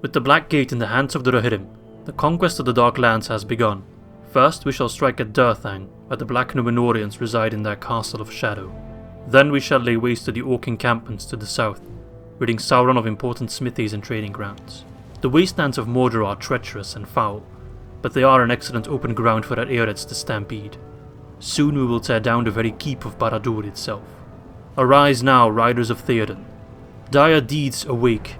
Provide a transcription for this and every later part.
With the Black Gate in the hands of the Rohirrim, the conquest of the Dark Lands has begun. First we shall strike at Durthang, where the Black Númenóreans reside in their Castle of Shadow. Then we shall lay waste to the Orc encampments to the south, ridding Sauron of important smithies and trading grounds. The wastelands of Mordor are treacherous and foul, but they are an excellent open ground for our Ered's to stampede. Soon we will tear down the very keep of Barad-dûr itself. Arise now, riders of Theoden. Dire deeds awake.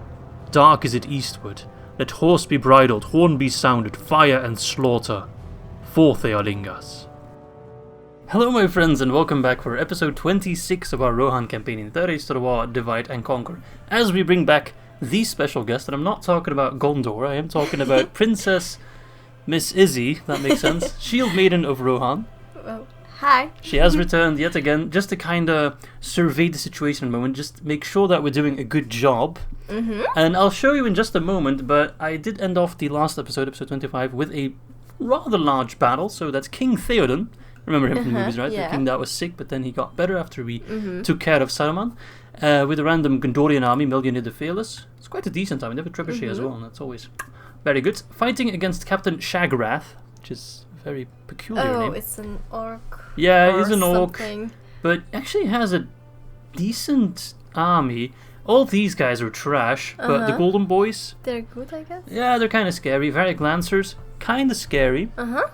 Dark is it eastward. Let horse be bridled, horn be sounded, fire and slaughter. Forth, Eorlingas. Hello my friends and welcome back for episode 26 of our Rohan campaign in the Race to the War, Divide and Conquer. As we bring back the special guest, and I'm not talking about Gondor, I am talking about Princess Miss Izzy, that makes sense, Shield Maiden of Rohan. Well, hi. She has returned yet again, just to kind of survey the situation a moment, just make sure that we're doing a good job. And I'll show you in just a moment, but I did end off the last episode, episode 25, with a rather large battle. So that's King Theoden. Remember him from the movies, right? Yeah. The king that was sick, but then he got better after we took care of Saruman. With a random Gondorian army, Melionir the Fearless. It's quite a decent army. They have a trebuchet as well, and that's always very good. Fighting against Captain Shagrath, which is a very peculiar name. Oh, it's an orc. Yeah, he's an orc. Something. But actually has a decent army. All these guys are trash, but the Golden Boys, They're good, I guess. yeah, they're kind of scary. Varic Lancers, kind of scary. Uh-huh.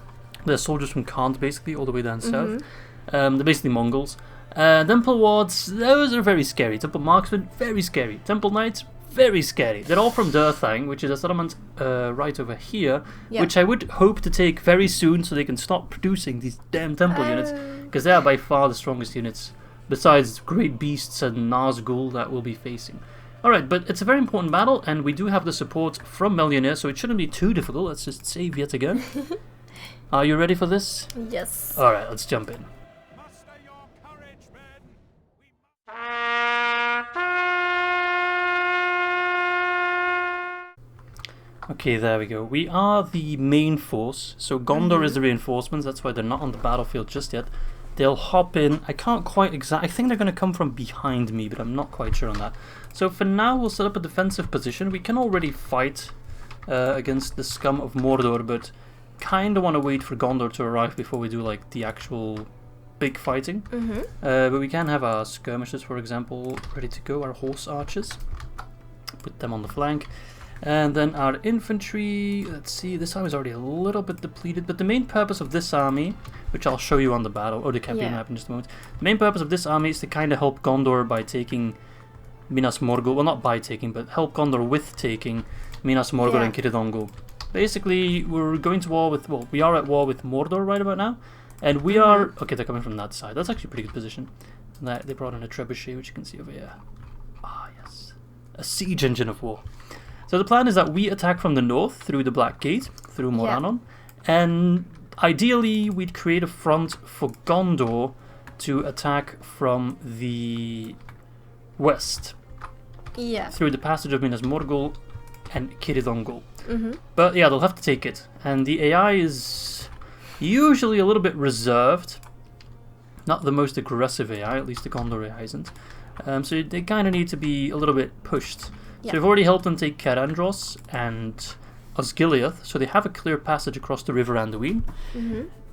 They're soldiers from Kant, basically, all the way down south. They're basically Mongols. Temple Wards, those are very scary. Temple Marksmen, very scary. Temple Knights, very scary. They're all from Durthang, which is a settlement right over here, which I would hope to take very soon so they can stop producing these damn temple units, because they are by far the strongest units, besides great beasts and Nazgul that we'll be facing. Alright, but it's a very important battle, and we do have the support from Melionir, so it shouldn't be too difficult. Let's just save yet again. Are you ready for this? Yes. Alright, let's jump in. Okay, there we go. We are the main force, so Gondor is the reinforcements, that's why they're not on the battlefield just yet. They'll hop in. I can't quite I think they're going to come from behind me, but I'm not quite sure on that. So for now, we'll set up a defensive position. We can already fight against the scum of Mordor, but kind of want to wait for Gondor to arrive before we do like the actual big fighting. But we can have our skirmishers, for example, ready to go. Our horse archers. Put them on the flank. And then our infantry, let's see, this army is already a little bit depleted, but the main purpose of this army, which I'll show you on the battle, or the campaign map in just a moment, the main purpose of this army is to kind of help Gondor by taking Minas Morgul, well not by taking, but help Gondor with taking Minas Morgul and Ciridongul. Basically, we're going to war with, well, we are at war with Mordor right about now, and we are, okay, they're coming from that side, that's actually a pretty good position. They brought in a trebuchet, which you can see over here. Ah, yes. A siege engine of war. So the plan is that we attack from the north through the Black Gate, through Morannon, and ideally we'd create a front for Gondor to attack from the west, through the passage of Minas Morgul and Ciridongul. But yeah, they'll have to take it, and the AI is usually a little bit reserved, not the most aggressive AI, at least the Gondor AI isn't, so they kind of need to be a little bit pushed. So we've already helped them take Cair Andros and Osgiliath, so they have a clear passage across the river Anduin.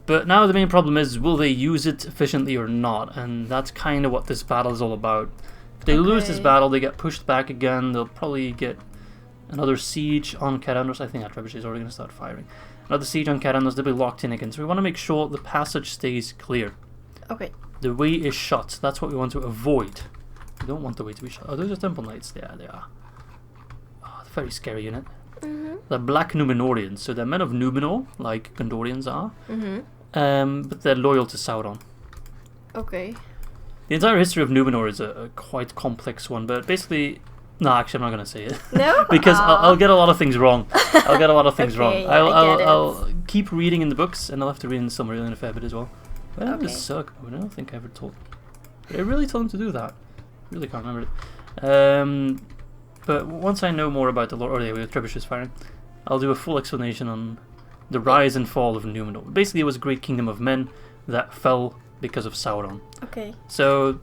But now the main problem is, will they use it efficiently or not? And that's kind of what this battle is all about. If they lose this battle, they get pushed back again, they'll probably get another siege on Cair Andros. I think that trebuchet is already going to start firing. Another siege on Cair Andros, they'll be locked in again. So we want to make sure the passage stays clear. Okay. The way is shut, that's what we want to avoid. We don't want the way to be shut. Oh, those are Temple Knights, yeah, they are. Very scary unit. They're Black Númenóreans, so they're men of Númenor, like Gondorians are, but they're loyal to Sauron. Okay. The entire history of Númenor is a quite complex one, but basically, no, actually, I'm not going to say it. No? Because I'll get a lot of things wrong. I'll get a lot of things wrong. Yeah, I'll keep reading in the books, and I'll have to read in the Silmarillion in a fair bit as well. Well, this suck. I don't think I ever told. Did I really tell him to do that? Really can't remember it. But once I know more about the lore, the trebuchets firing, I'll do a full explanation on the rise and fall of Númenor. Basically, it was a great kingdom of men that fell because of Sauron. Okay. So,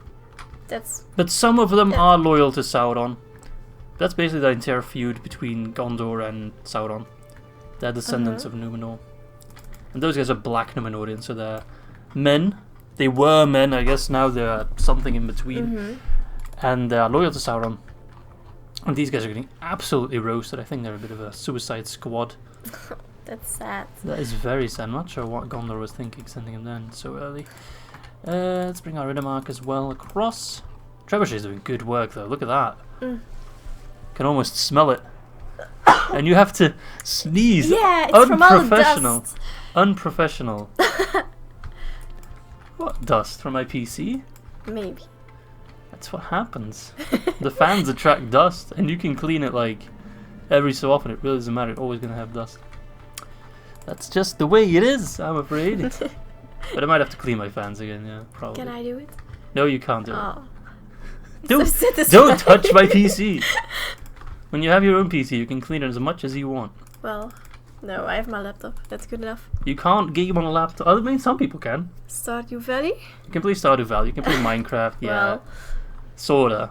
That's. but some of them are loyal to Sauron. that's basically the entire feud between Gondor and Sauron. They're descendants of Numenor. And those guys are black Numenorians, so they're men. They were men, I guess now they're something in between. And they are loyal to Sauron. And these guys are getting absolutely roasted. I think they're a bit of a suicide squad. That's sad. That is very sad. I'm not sure what Gondor was thinking sending him down so early. Let's bring our Riddermark as well across. Trebuchet's doing good work though, look at that. Can almost smell it. And you have to sneeze. Yeah, it's from all the Unprofessional. dust. Unprofessional. What dust? From my PC? Maybe. That's what happens. The fans attract dust, and you can clean it like every so often. It really doesn't matter. It's always going to have dust. That's just the way it is, I'm afraid. But I might have to clean my fans again, yeah, probably. Can I do it? No, you can't do Oh. it. Don't touch my PC. When you have your own PC, you can clean it as much as you want. Well, no, I have my laptop. That's good enough. You can't game on a laptop. I mean, some people can. Stardew Valley? You can play Stardew Valley. You can play Minecraft. Yeah, Well. sorta.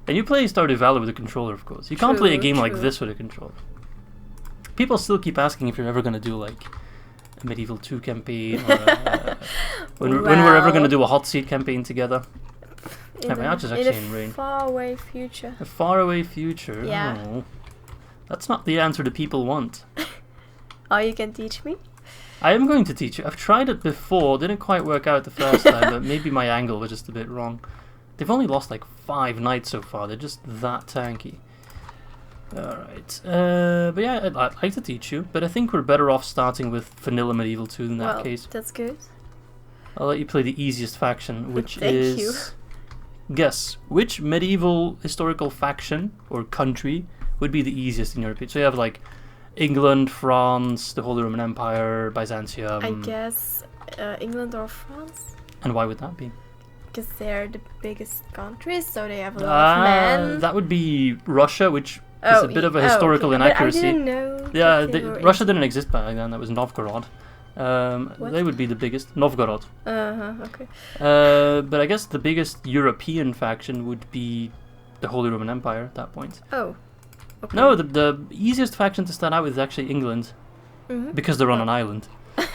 And you play Stardew Valley with a controller, of course. You can't play a game like this with a controller. People still keep asking if you're ever gonna do like a Medieval 2 campaign, or when we're ever gonna do a Hot Seat campaign together. In In a faraway future. A faraway future. Yeah. Oh. That's not the answer that people want. Oh, you can teach me? I am going to teach you. I've tried it before. Didn't quite work out the first time, but maybe my angle was just a bit wrong. They've only lost like 5 knights so far. They're just that tanky. Alright. But yeah, I'd like to teach you, but I think we're better off starting with vanilla Medieval 2 in that case. That's good. I'll let you play the easiest faction, which Thank is... you. Guess, which medieval historical faction or country would be the easiest in your opinion? So you have like England, France, the Holy Roman Empire, Byzantium. I guess England or France? And why would that be? Because they're the biggest countries, so they have a lot of men. That would be Russia, which is a bit of a historical inaccuracy. But I didn't know. Yeah, Russia didn't exist back then. That was Novgorod. They would be the biggest. Novgorod. Okay. But I guess the biggest European faction would be the Holy Roman Empire at that point. Oh. Okay. No, the easiest faction to start out with is actually England. Because they're on an island.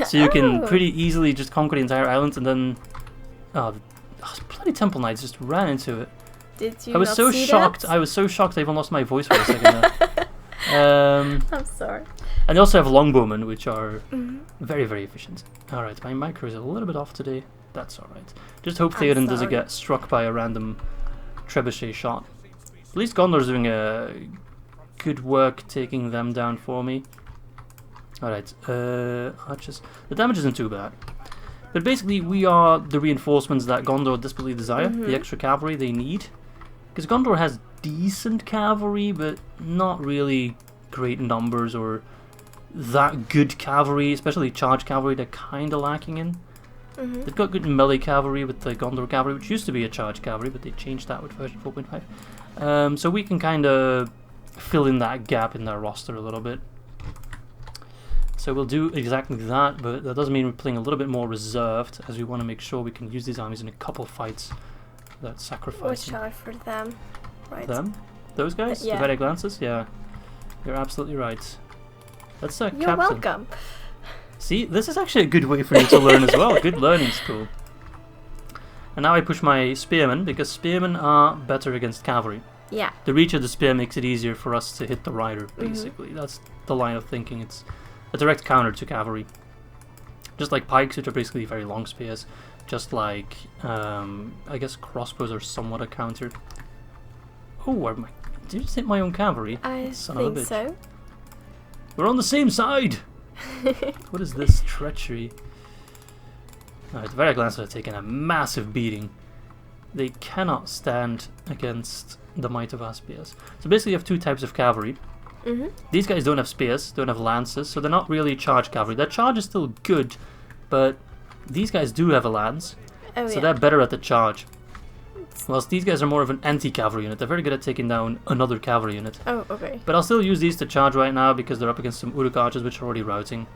So you can pretty easily just conquer the entire island and then... Oh, bloody Temple Knights just ran into it. Did you I was so shocked. I was so shocked I even lost my voice for a second there. I'm sorry. And they also have longbowmen, which are very, very efficient. Alright, my micro is a little bit off today. That's alright. Just hope Theoden doesn't get struck by a random trebuchet shot. At least Gondor's doing a good work taking them down for me. Alright, archers. The damage isn't too bad. But basically, we are the reinforcements that Gondor desperately desire. The extra cavalry they need. Because Gondor has decent cavalry, but not really great numbers or that good cavalry, especially charge cavalry. They're kind of lacking in. They've got good melee cavalry with the Gondor cavalry, which used to be a charge cavalry, but they changed that with version 4.5. So we can kind of fill in that gap in their roster a little bit. So we'll do exactly that, but that doesn't mean we're playing a little bit more reserved, as we want to make sure we can use these armies in a couple fights without sacrificing. Watch out for them. Right. Them? Those guys? Yeah. The Vedic Lances? Yeah. You're absolutely right. That's a You're captain. welcome. See, this is actually a good way for you to learn as well. Good learning school. And now I push my spearmen, because spearmen are better against cavalry. Yeah. The reach of the spear makes it easier for us to hit the rider, basically. That's the line of thinking. It's a direct counter to cavalry. Just like pikes, which are basically very long spears. Just like, I guess crossbows are somewhat a counter. Oh, did you just hit my own cavalry? I Son of a think bitch. so. We're on the same side! What is this treachery? Alright, the Vedic Lancers are taking a massive beating. They cannot stand against the might of our spears. So basically you have 2 types of cavalry. These guys don't have spears, don't have lances, so they're not really charge cavalry. Their charge is still good, but these guys do have a lance, so they're better at the charge. Whilst these guys are more of an anti-cavalry unit. They're very good at taking down another cavalry unit. Oh, okay. But I'll still use these to charge right now because they're up against some Uruk archers which are already routing.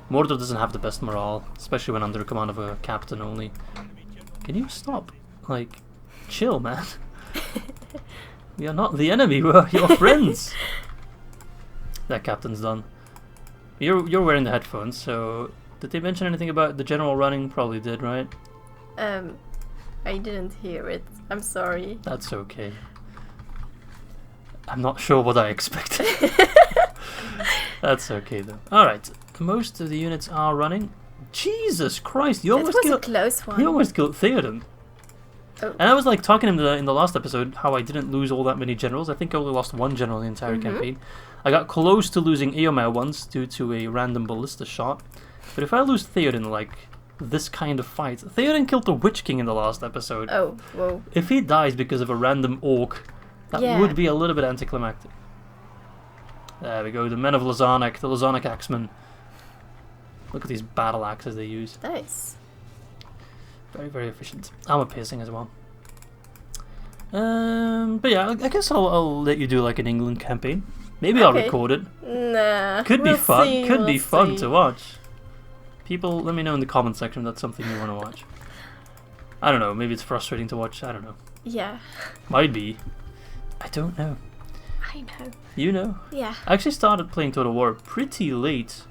Mordor doesn't have the best morale, especially when under command of a captain only. Can you stop? Like, chill, man. We are not the enemy, we're your friends. That captain's done. You're wearing the headphones, so did they mention anything about the general running? Probably did, right? I didn't hear it. I'm sorry. That's okay. I'm not sure what I expected. That's okay though. Alright, most of the units are running. Jesus Christ, you almost killed... That was a close one. You almost killed Theoden. Oh. And I was like talking in the last episode how I didn't lose all that many generals. I think I only lost one general in the entire campaign. I got close to losing Eomer once due to a random ballista shot. But if I lose Theoden like this kind of fight... Theoden killed the Witch King in the last episode. Oh, whoa. If he dies because of a random orc, that would be a little bit anticlimactic. There we go, the men of Lazarnak, the Lazarnak axemen. Look at these battle axes they use. Nice. Very, very efficient. Armor piercing as well. But yeah, I guess I'll let you do like an England campaign. Maybe I'll record it. Nah. Could be fun. See, Could be fun see. to watch. People, let me know in the comment section if that's something you want to watch. I don't know. Maybe it's frustrating to watch. I don't know. Yeah. Might be. I don't know. I know. You know? Yeah. I actually started playing Total War pretty late.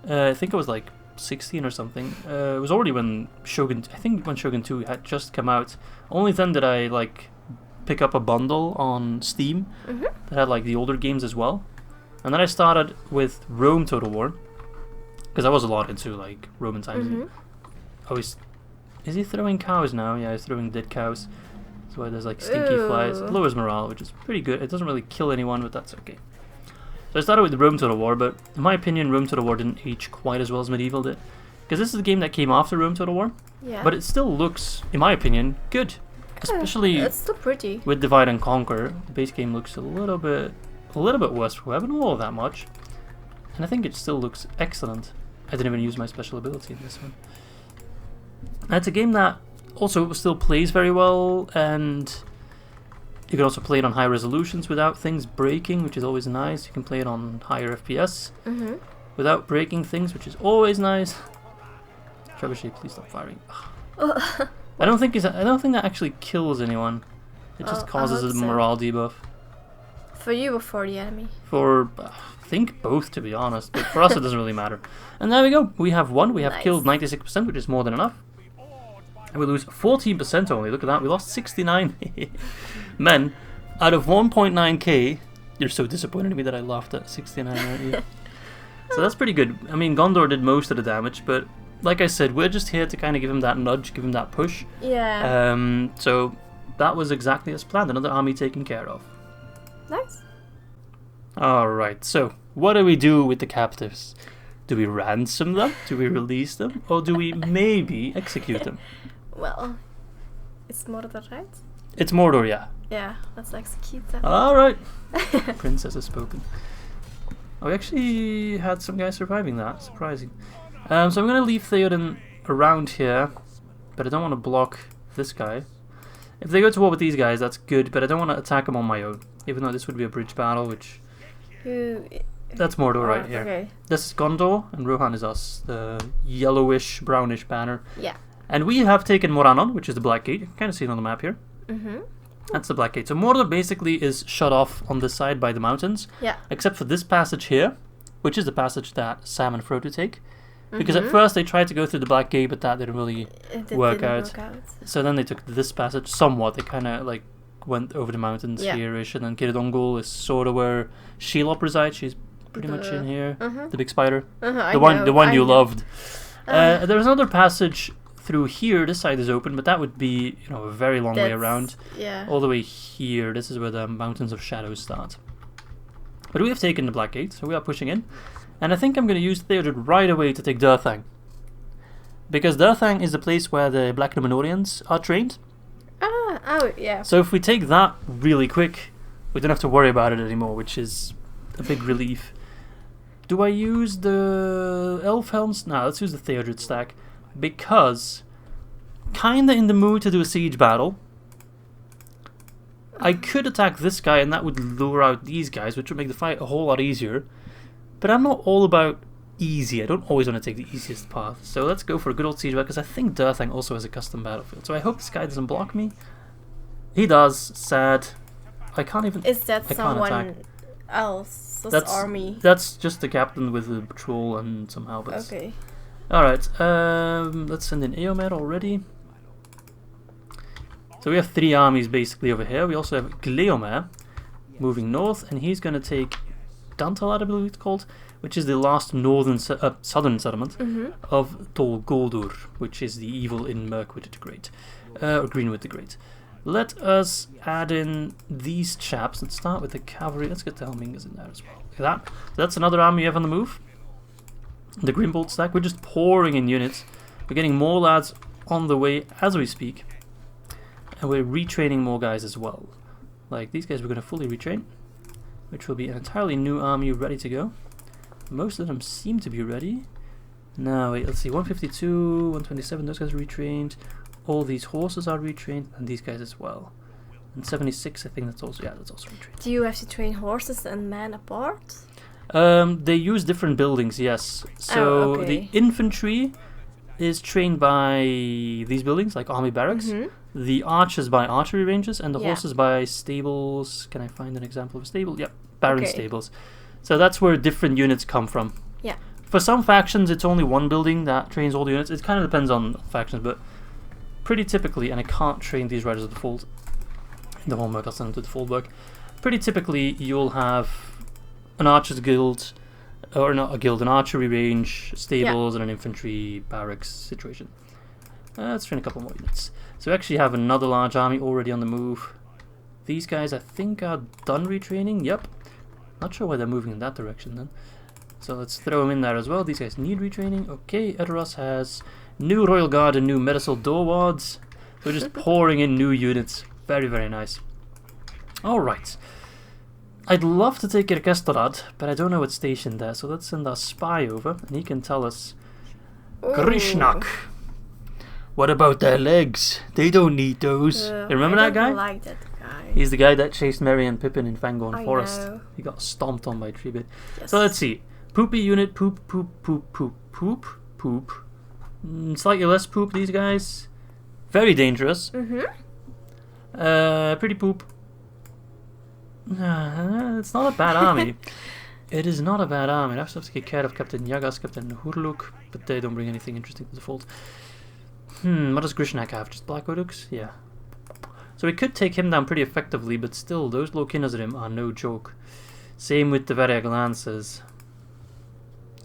I think I was like 16 or something. It was already when Shogun... I think when Shogun 2 had just come out. Only then did I like pick up a bundle on Steam that had like the older games as well. And then I started with Rome Total War. Because I was a lot into like Roman times. Always... Is he throwing cows now? Yeah, he's throwing dead cows. That's why there's like stinky flies. It lowers morale, which is pretty good. It doesn't really kill anyone, but that's okay. So I started with Rome Total War, but in my opinion, Rome Total War didn't age quite as well as Medieval did. Because this is the game that came after Rome Total War. Yeah. But it still looks, in my opinion, good. Especially it's still pretty. with Divide and Conquer. The base game looks a little bit worse for weapon, not all that much. And I think it still looks excellent. I didn't even use my special ability in this one. And it's a game that also still plays very well, and you can also play it on high resolutions without things breaking, which is always nice. You can play it on higher FPS without breaking things, which is always nice. Trebuchet, please stop firing. I don't think that actually kills anyone. It just causes a morale debuff. For you or for the enemy? For I think both, to be honest, but for us it doesn't really matter. And there we go. We have won. We have killed 96%, which is more than enough. And we lose 14% only. Look at that. We lost 69 men out of 1.9k. You're so disappointed in me that I laughed at 69, aren't you? So that's pretty good. I mean, Gondor did most of the damage, but like I said, we're just here to kind of give him that nudge, give him that push. Yeah. So that was exactly as planned. Another army taken care of. Nice. Alright, so what do we do with the captives? Do we ransom them? Do we release them? Or do we maybe execute them? Well, it's Mordor, right? It's Mordor, yeah. Yeah, let's execute them. Alright. Princess has spoken. Oh, we actually had some guys surviving that. Surprising. So I'm going to leave Theoden around here, but I don't want to block this guy. If they go to war with these guys, that's good, but I don't want to attack them on my own. Even though this would be a bridge battle, which... That's Mordor right here. Okay. This is Gondor, and Rohan is us. The yellowish, brownish banner. Yeah. And we have taken Morannon, which is the Black Gate. You can kind of see it on the map here. That's the Black Gate. So Mordor basically is shut off on this side by the mountains. Yeah. Except for this passage here, which is the passage that Sam and Frodo take. Because at first they tried to go through the Black Gate, but that didn't really work out. So then they took this passage somewhat. They kind of like went over the mountains here-ish, and then Kiridongul is sort of where Shelob resides. She's pretty much in here. The big spider. The one you loved. There's another passage through here. This side is open, but that would be, you know, a very long way around. Yeah. All the way here. This is where the Mountains of Shadows start. But we have taken the Black Gate, so we are pushing in. And I think I'm going to use Theoden right away to take Durthang. Because Durthang is the place where the Black Númenóreans are trained. Oh, yeah. So if we take that really quick, we don't have to worry about it anymore, which is a big relief. Do I use the Elfhelms? No, let's use the Theodred stack. Because, kinda in the mood to do a siege battle. I could attack this guy and that would lure out these guys, which would make the fight a whole lot easier. But I'm not all about easy. I don't always want to take the easiest path. So let's go for a good old siege battle, because I think Durthang also has a custom battlefield. So I hope this guy doesn't block me. He does. Sad. I can't even... Is that I can't someone attack. else's army? That's just the captain with the patrol and some halberds. Okay. Alright, let's send in Eomer already. So we have 3 armies basically over here. We also have Gleomer moving north, and he's going to take Dantalad, I believe it's called, which is the last southern settlement of Dol Guldur, which is the evil in Mirkwood the Great, or Greenwood the Great. Let us add in these chaps. Let's start with the cavalry. Let's get the Helmingers in there as well. Look at that. So that's another army you have on the move. The Grimbold stack. We're just pouring in units. We're getting more lads on the way as we speak. And we're retraining more guys as well. Like these guys we're going to fully retrain, which will be an entirely new army ready to go. Most of them seem to be ready. Now, wait, let's see. 152, 127, those guys are retrained. All these horses are retrained, and these guys as well. And 76, I think that's also, yeah, that's also retrained. Do you have to train horses and men apart? They use different buildings, yes. So the infantry is trained by these buildings, like army barracks. The archers by archery ranges, and the horses by stables. Can I find an example of a stable? Yep, Baron stables. So that's where different units come from. Yeah. For some factions, it's only one building that trains all the units. It kind of depends on factions, but pretty typically, and I can't train these riders of the fold. The homework, I'll send them to the fold work. Pretty typically, you'll have an archer's guild, or not a guild, an archery range, stables, and an infantry barracks situation. Let's train a couple more units. So we actually have another large army already on the move. These guys, I think, are done retraining. Yep. Not sure why they're moving in that direction then. So let's throw them in there as well. These guys need retraining. Okay, Edoras has new Royal Guard and new Medical Door Wards. So we're just pouring in new units. Very, very nice. Alright. I'd love to take Irkestorad, but I don't know what's stationed there. So let's send our spy over, and he can tell us. Grishnak. What about their legs? They don't need those. You remember that guy? I like that guy. He's the guy that chased Merry and Pippin in Fangorn Forest. Know. He got stomped on by a tree bit. Yes. So let's see. Poopy unit, poop. Slightly less poop, these guys. Very dangerous. Pretty poop. It's not a bad army. It is not a bad army. I have to take care of Captain Yagas, Captain Hurluk, but they don't bring anything interesting to the fold. What does Grishnak have? Just Black Odux? Yeah. So we could take him down pretty effectively, but still, those low kinners at him are no joke. Same with the Variag Lances.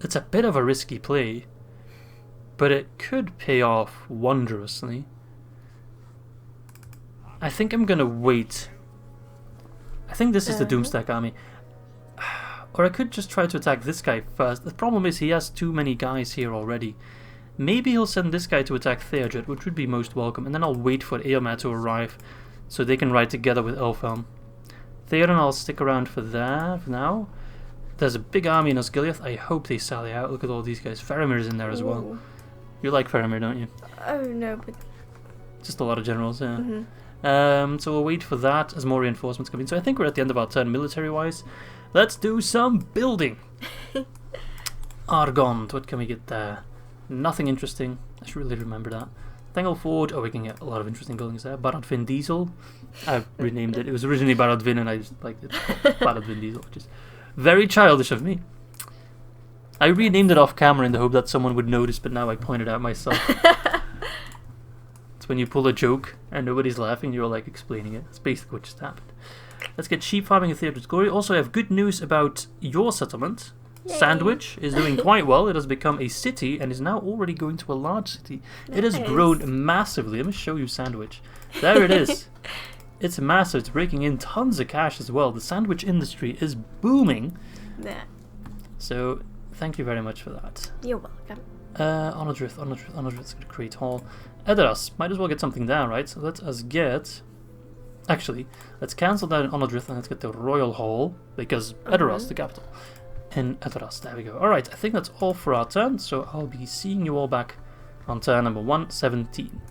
It's a bit of a risky play, but it could pay off wondrously. I think I'm gonna wait. I think this is the Doomstack army. Or I could just try to attack this guy first. The problem is he has too many guys here already. Maybe he'll send this guy to attack Theodred, which would be most welcome, and then I'll wait for Eomer to arrive so they can ride together with Elfhelm. Theoden I'll stick around for that for now. There's a big army in Osgiliath. I hope they sally out. Look at all these guys. Faramir's in there as well. You like Faramir, don't you? Oh no, but just a lot of generals, yeah. So we'll wait for that as more reinforcements come in. So I think we're at the end of our turn military-wise. Let's do some building. Argond, what can we get there? Nothing interesting. I should really remember that. Thangleford, oh, we can get a lot of interesting buildings there. Baradvin Diesel, I've renamed it. It was originally Baradvin and I just liked it. Baradvin Diesel, which is very childish of me. I renamed it off camera in the hope that someone would notice, but now I pointed out myself. It's when you pull a joke and nobody's laughing, you're like explaining it. That's basically what just happened. Let's get sheep farming in Theodred's Glory. Also, I have good news about your settlement. Yay. Sandwich is doing quite well. It has become a city and is now already going to a large city. Nice. It has grown massively. Let me show you Sandwich. There it is. It's massive. It's breaking in tons of cash as well. The sandwich industry is booming. Yeah. So, thank you very much for that. You're welcome. Onodrith. Onodrith's going to create hall. Edoras. Might as well get something down, right? So let us get... Actually, let's cancel that in Onodrith and let's get the Royal Hall, because Edoras, the capital. In Edoras, there we go. Alright, I think that's all for our turn, so I'll be seeing you all back on turn number 117.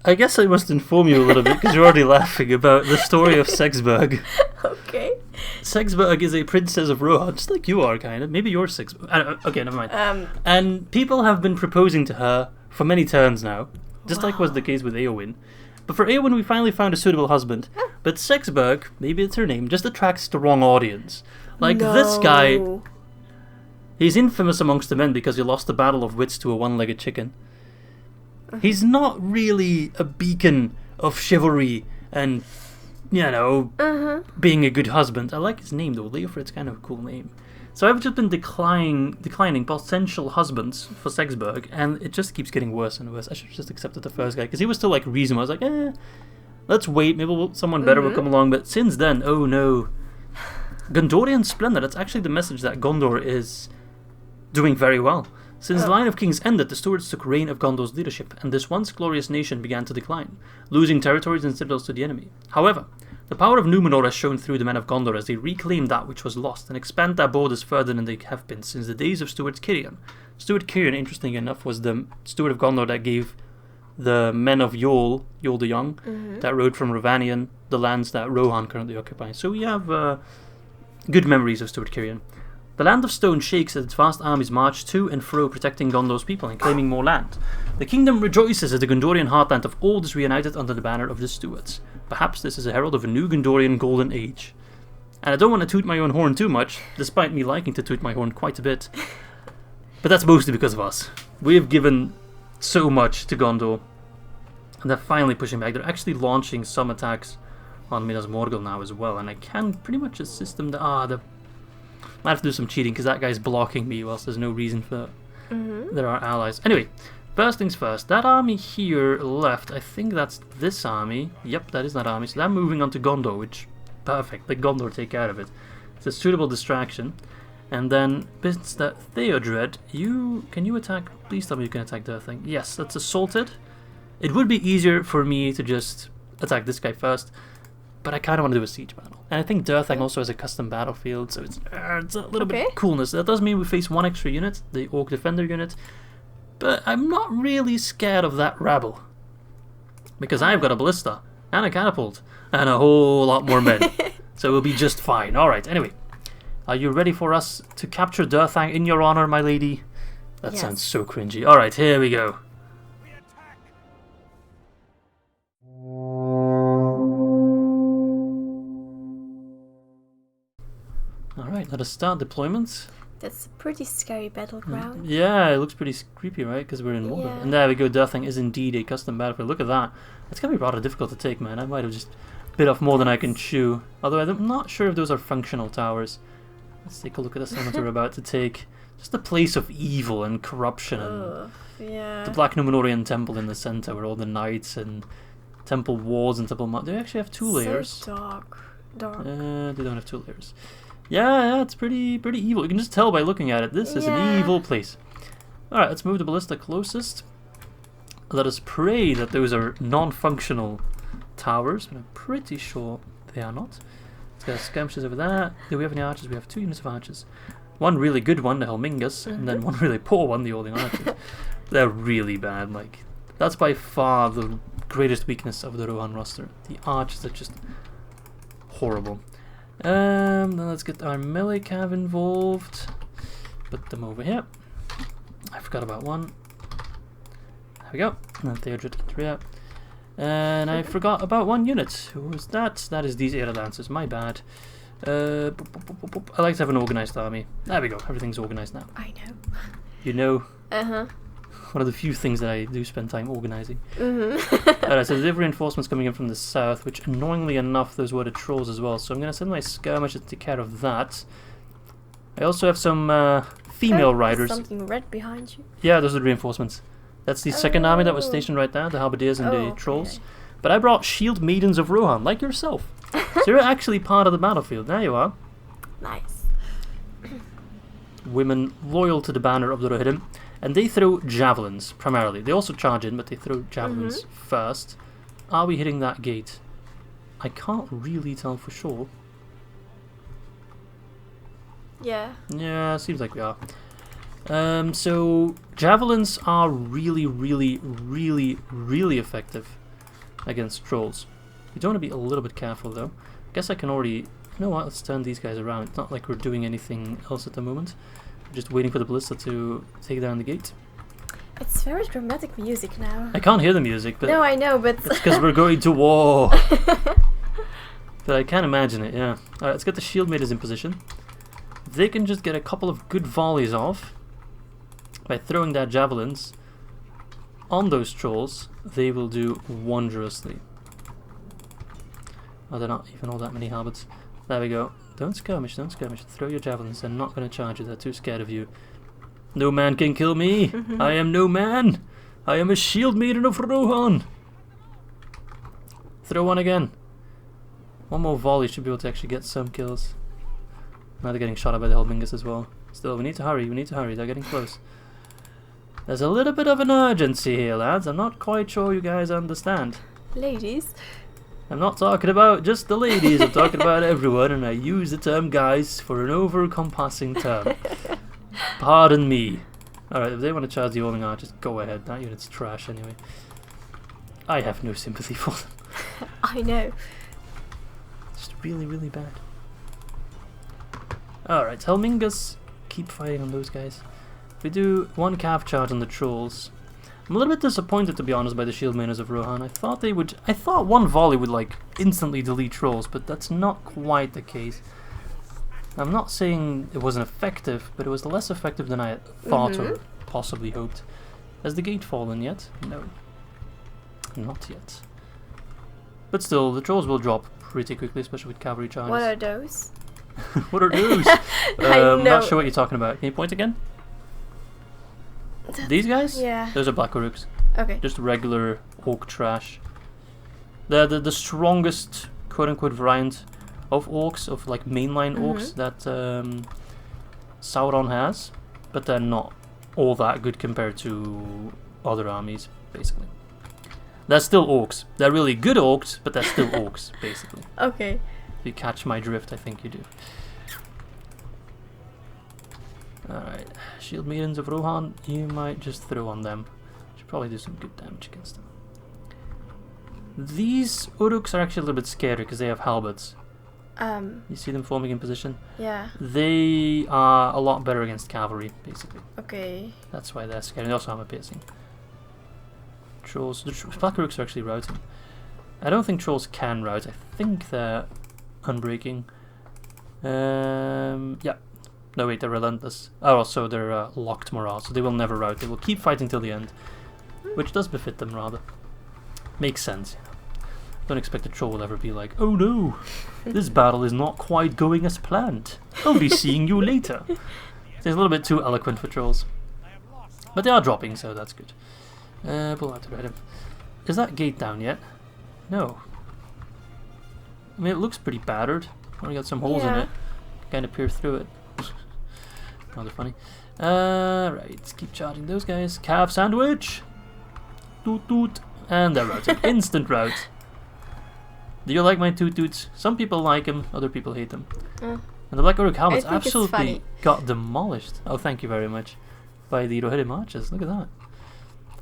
I guess I must inform you a little bit, because you're already laughing, about the story of Sexburg. Okay. Sexburg is a princess of Rohan, just like you are, kind of. Maybe you're Sexburg. Okay, never mind. And people have been proposing to her for many turns now, just like was the case with Eowyn. But for Eowyn, we finally found a suitable husband. But Sexburg, maybe it's her name, just attracts the wrong audience. Like, this guy, he's infamous amongst the men because he lost the Battle of Wits to a one-legged chicken. He's not really a beacon of chivalry and, you know, being a good husband. I like his name though, Leofrid's kind of a cool name. So I've just been declining potential husbands for Sexburg, and it just keeps getting worse and worse. I should have just accepted the first guy, because he was still like reasonable. I was like, let's wait, maybe someone better will come along. But since then, oh no. Gondorian Splendor, that's actually the message that Gondor is doing very well. Since the line of kings ended, the stewards took reign of Gondor's leadership, and this once glorious nation began to decline, losing territories and citadels to the enemy. However, the power of Numenor has shown through the men of Gondor as they reclaim that which was lost and expand their borders further than they have been since the days of Steward Cirion. Steward Cirion, interestingly enough, was the steward of Gondor that gave the men of Yol the Young, that rode from Ravanian, the lands that Rohan currently occupies. So we have good memories of Steward Cirion. The Land of Stone shakes as its vast armies march to and fro, protecting Gondor's people and claiming more land. The kingdom rejoices as the Gondorian heartland of old is reunited under the banner of the stewards. Perhaps this is a herald of a new Gondorian golden age. And I don't want to toot my own horn too much, despite me liking to toot my horn quite a bit. But that's mostly because of us. We have given so much to Gondor, and they're finally pushing back. They're actually launching some attacks on Minas Morgul now as well, and I can pretty much assist them. I have to do some cheating because that guy's blocking me whilst there's no reason for there are allies. Anyway, first things first, that army here left, I think that's this army. Yep, that is that army. So they're moving on to Gondor, which, perfect, let Gondor take care of it. It's a suitable distraction. And then, bits that Theodred, can you attack? Please tell me you can attack Durthang. Yes, that's assaulted. It would be easier for me to just attack this guy first, but I kind of want to do a siege battle. And I think Durthang also has a custom battlefield, so it's a little bit of coolness. That does mean we face one extra unit, the Orc Defender unit, but I'm not really scared of that rabble, because I've got a ballista, and a catapult, and a whole lot more men, so we'll be just fine. Alright, anyway, are you ready for us to capture Durthang in your honor, my lady? That sounds so cringy. Alright, here we go. Alright, let us start deployment. That's a pretty scary battleground. Yeah, it looks pretty creepy, right? Because we're in Mordor. Yeah. And there we go, Durthang is indeed a custom battlefield. Look at that. That's going to be rather difficult to take, man. I might have just bit off more than I can chew. Although I'm not sure if those are functional towers. Let's take a look at the summons we're about to take. Just a place of evil and corruption. And the Black Numenorian temple in the center where all the knights and temple walls and temple... Do they actually have two layers? So dark. They don't have two layers. Yeah, it's pretty evil. You can just tell by looking at it. This is an evil place. Alright, let's move the ballista closest. Let us pray that those are non-functional towers, but I'm pretty sure they are not. Let's get skirmishers over there. Do we have any archers? We have 2 units of archers. One really good one, the Helmingas, and then one really poor one, the Ording Archers. They're really bad. Like, that's by far the greatest weakness of the Rohan roster. The archers are just horrible. Then let's get our melee cav involved. Put them over here. I forgot about one. There we go. And then Theodred here. And I forgot about one unit. Who was that? That is these Ered Lancers. My bad. I like to have an organized army. There we go. Everything's organized now. I know. You know? Uh-huh. One of the few things that I do spend time organizing. Alright, so there's reinforcements coming in from the south, which annoyingly enough, those were the trolls as well. So I'm going to send my skirmishers to take care of that. I also have some female riders. Something red behind you. Yeah, those are the reinforcements. That's the second army that was stationed right there, the halberdiers and the trolls. But I brought shield maidens of Rohan, like yourself. So you're actually part of the battlefield. There you are. Nice. Women loyal to the banner of the Rohirrim. And they throw javelins, primarily. They also charge in, but they throw javelins first. Are we hitting that gate? I can't really tell for sure. Yeah. Yeah, seems like we are. So, javelins are really effective against trolls. You don't want to be a little bit careful, though. I guess I can already... You know what? Let's turn these guys around. It's not like we're doing anything else at the moment. Just waiting for the ballista to take down the gate. It's very dramatic music now. I can't hear the music, but no, I know, but it's because we're going to war. But I can't imagine it, yeah. Alright, let's get the shield maidens in position. If they can just get a couple of good volleys off by throwing their javelins on those trolls, they will do wondrously. Oh, they're not even all that many halberds. There we go. Don't skirmish, don't skirmish. Throw your javelins. They're not going to charge you. They're too scared of you. No man can kill me. I am no man. I am a shield maiden of Rohan. Throw one again. One more volley should be able to actually get some kills. Now they're getting shot at by the Helmingus as well. Still, we need to hurry. We need to hurry. They're getting close. There's a little bit of an urgency here, lads. I'm not quite sure you guys understand. Ladies. I'm not talking about just the ladies. I'm talking about everyone, and I use the term guys for an over-compassing term. Pardon me. Alright, if they want to charge the Alling Archers, go ahead. That unit's trash anyway. I have no sympathy for them. I know. Just really, really bad. Alright, Helmingus, keep fighting on those guys. If we do one calf charge on the trolls. I'm a little bit disappointed, to be honest, by the shield maidens of Rohan. I thought one volley would like instantly delete trolls, but that's not quite the case. I'm not saying it wasn't effective, but it was less effective than I thought or possibly hoped. Has the gate fallen yet? No. Not yet. But still, the trolls will drop pretty quickly, especially with cavalry charges. What are those? What are those? I'm not sure what you're talking about. Can you point again? These guys? Yeah. Those are Black Orcs. Okay. Just regular orc trash. They're the strongest quote-unquote variant of orcs, of like mainline orcs that Sauron has, but they're not all that good compared to other armies, basically. They're still orcs. They're really good orcs, but they're still orcs, basically. Okay. If you catch my drift, I think you do. Alright, shield maidens of Rohan, you might just throw on them. Should probably do some good damage against them. These Uruks are actually a little bit scary because they have halberds. You see them forming in position? Yeah. They are a lot better against cavalry, basically. Okay. That's why they're scary. They also armor piercing. Trolls. The Black Orcs are actually routing. I don't think trolls can rout. I think they're unbreaking. Yeah. No, wait, they're relentless. Oh, also they're locked morale, so they will never rout. They will keep fighting till the end, which does befit them rather. Makes sense. You know. Don't expect a troll will ever be like, oh no, this battle is not quite going as planned. I'll be seeing you later. It's a little bit too eloquent for trolls, but they are dropping, so that's good. Pull out to red him. Is that gate down yet? No. I mean, it looks pretty battered. Only got some holes in it. Kind of peer through it. Rather funny. Right, let's keep charging those guys. Calf sandwich! Toot toot! And they're routing. Instant rout. Do you like my toot toots? Some people like them, other people hate them. And the Black Orc helmets absolutely got demolished. Oh, thank you very much. By the Rohirrim archers. Look at that.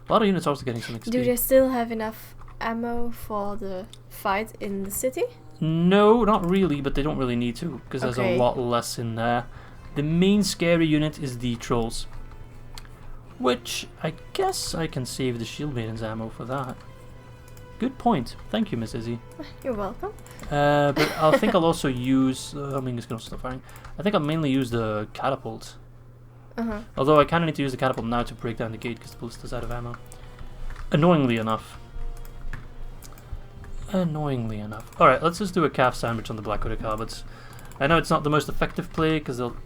A lot of units also getting some XP. Do they still have enough ammo for the fight in the city? No, not really, but they don't really need to, because there's a lot less in there. The main scary unit is the trolls, which I guess I can save the shield maidens ammo for that. Good point. Thank you, Miss Izzy. You're welcome. But I think I'll also use... I mean, it's going to stop firing. I think I'll mainly use the catapult. Although I kind of need to use the catapult now to break down the gate because the ballista's out of ammo. Annoyingly enough. Alright, let's just do a calf sandwich on the Black Orc halberds. I know it's not the most effective play because they'll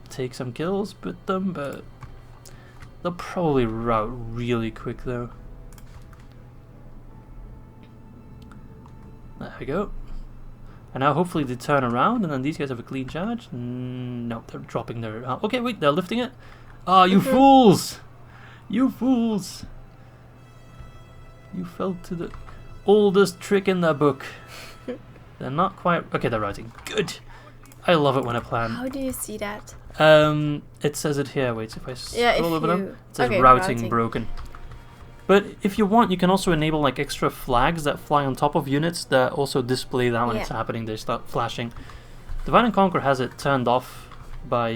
take some kills with them, but they'll probably rout really quick though. There we go. And now hopefully they turn around and then these guys have a clean charge. No, they're dropping their... okay, wait, they're lifting it. Ah, you fools! You fools! You fell to the oldest trick in the book. They're not quite... okay, they're routing. Good! I love it when I plan. How do you see that? It says it here. Wait, if I scroll over them, it says routing broken. But if you want, you can also enable like extra flags that fly on top of units that also display that when it's happening. They start flashing. Divide and Conquer has it turned off by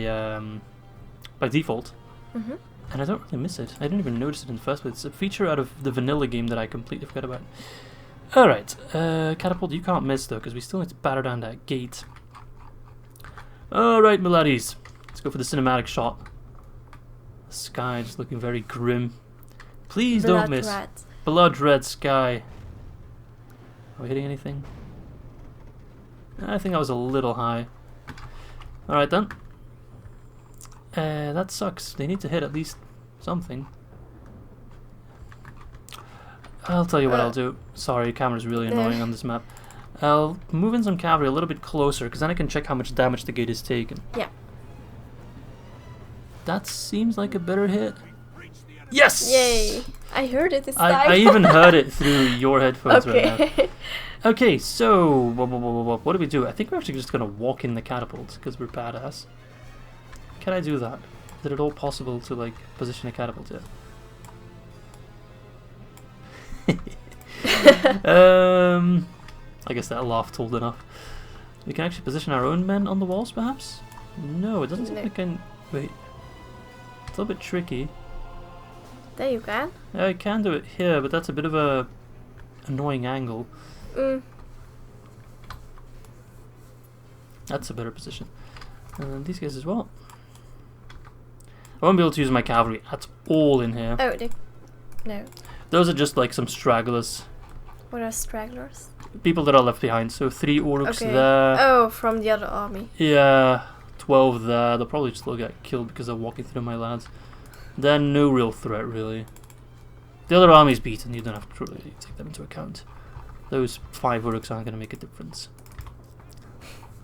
default, and I don't really miss it. I didn't even notice it in the first place. It's a feature out of the vanilla game that I completely forgot about. Alright, Catapult, you can't miss though, because we still need to batter down that gate. Alright, my laddies. Let's go for the cinematic shot. The sky just looking very grim. Please don't miss. Red. Blood red sky. Are we hitting anything? I think that was a little high. Alright then. That sucks. They need to hit at least something. I'll tell you what I'll do. Sorry, camera's really annoying on this map. I'll move in some cavalry a little bit closer, because then I can check how much damage the gate is taking. Yeah. That seems like a better hit. Yes! Yay! I heard it this time. I even heard it through your headphones right now. Okay. Okay, so what do we do? I think we're actually just going to walk in the catapult, because we're badass. Can I do that? Is it at all possible to, like, position a catapult yet? I guess that laugh told enough. We can actually position our own men on the walls, perhaps? No, it doesn't seem like I can... Wait. It's a little bit tricky. There you can. Yeah, I can do it here, but that's a bit of a annoying angle. That's a better position. And these guys as well. I won't be able to use my cavalry at all in here. Oh, no. Those are just like some stragglers. What are stragglers? People that are left behind. So 3 orcs Okay. there. Oh, from the other army. Yeah, 12 there. They'll probably still get killed because they're walking through my lads. Then no real threat really. The other army's beaten. You don't have to really take them into account. Those 5 orcs aren't going to make a difference.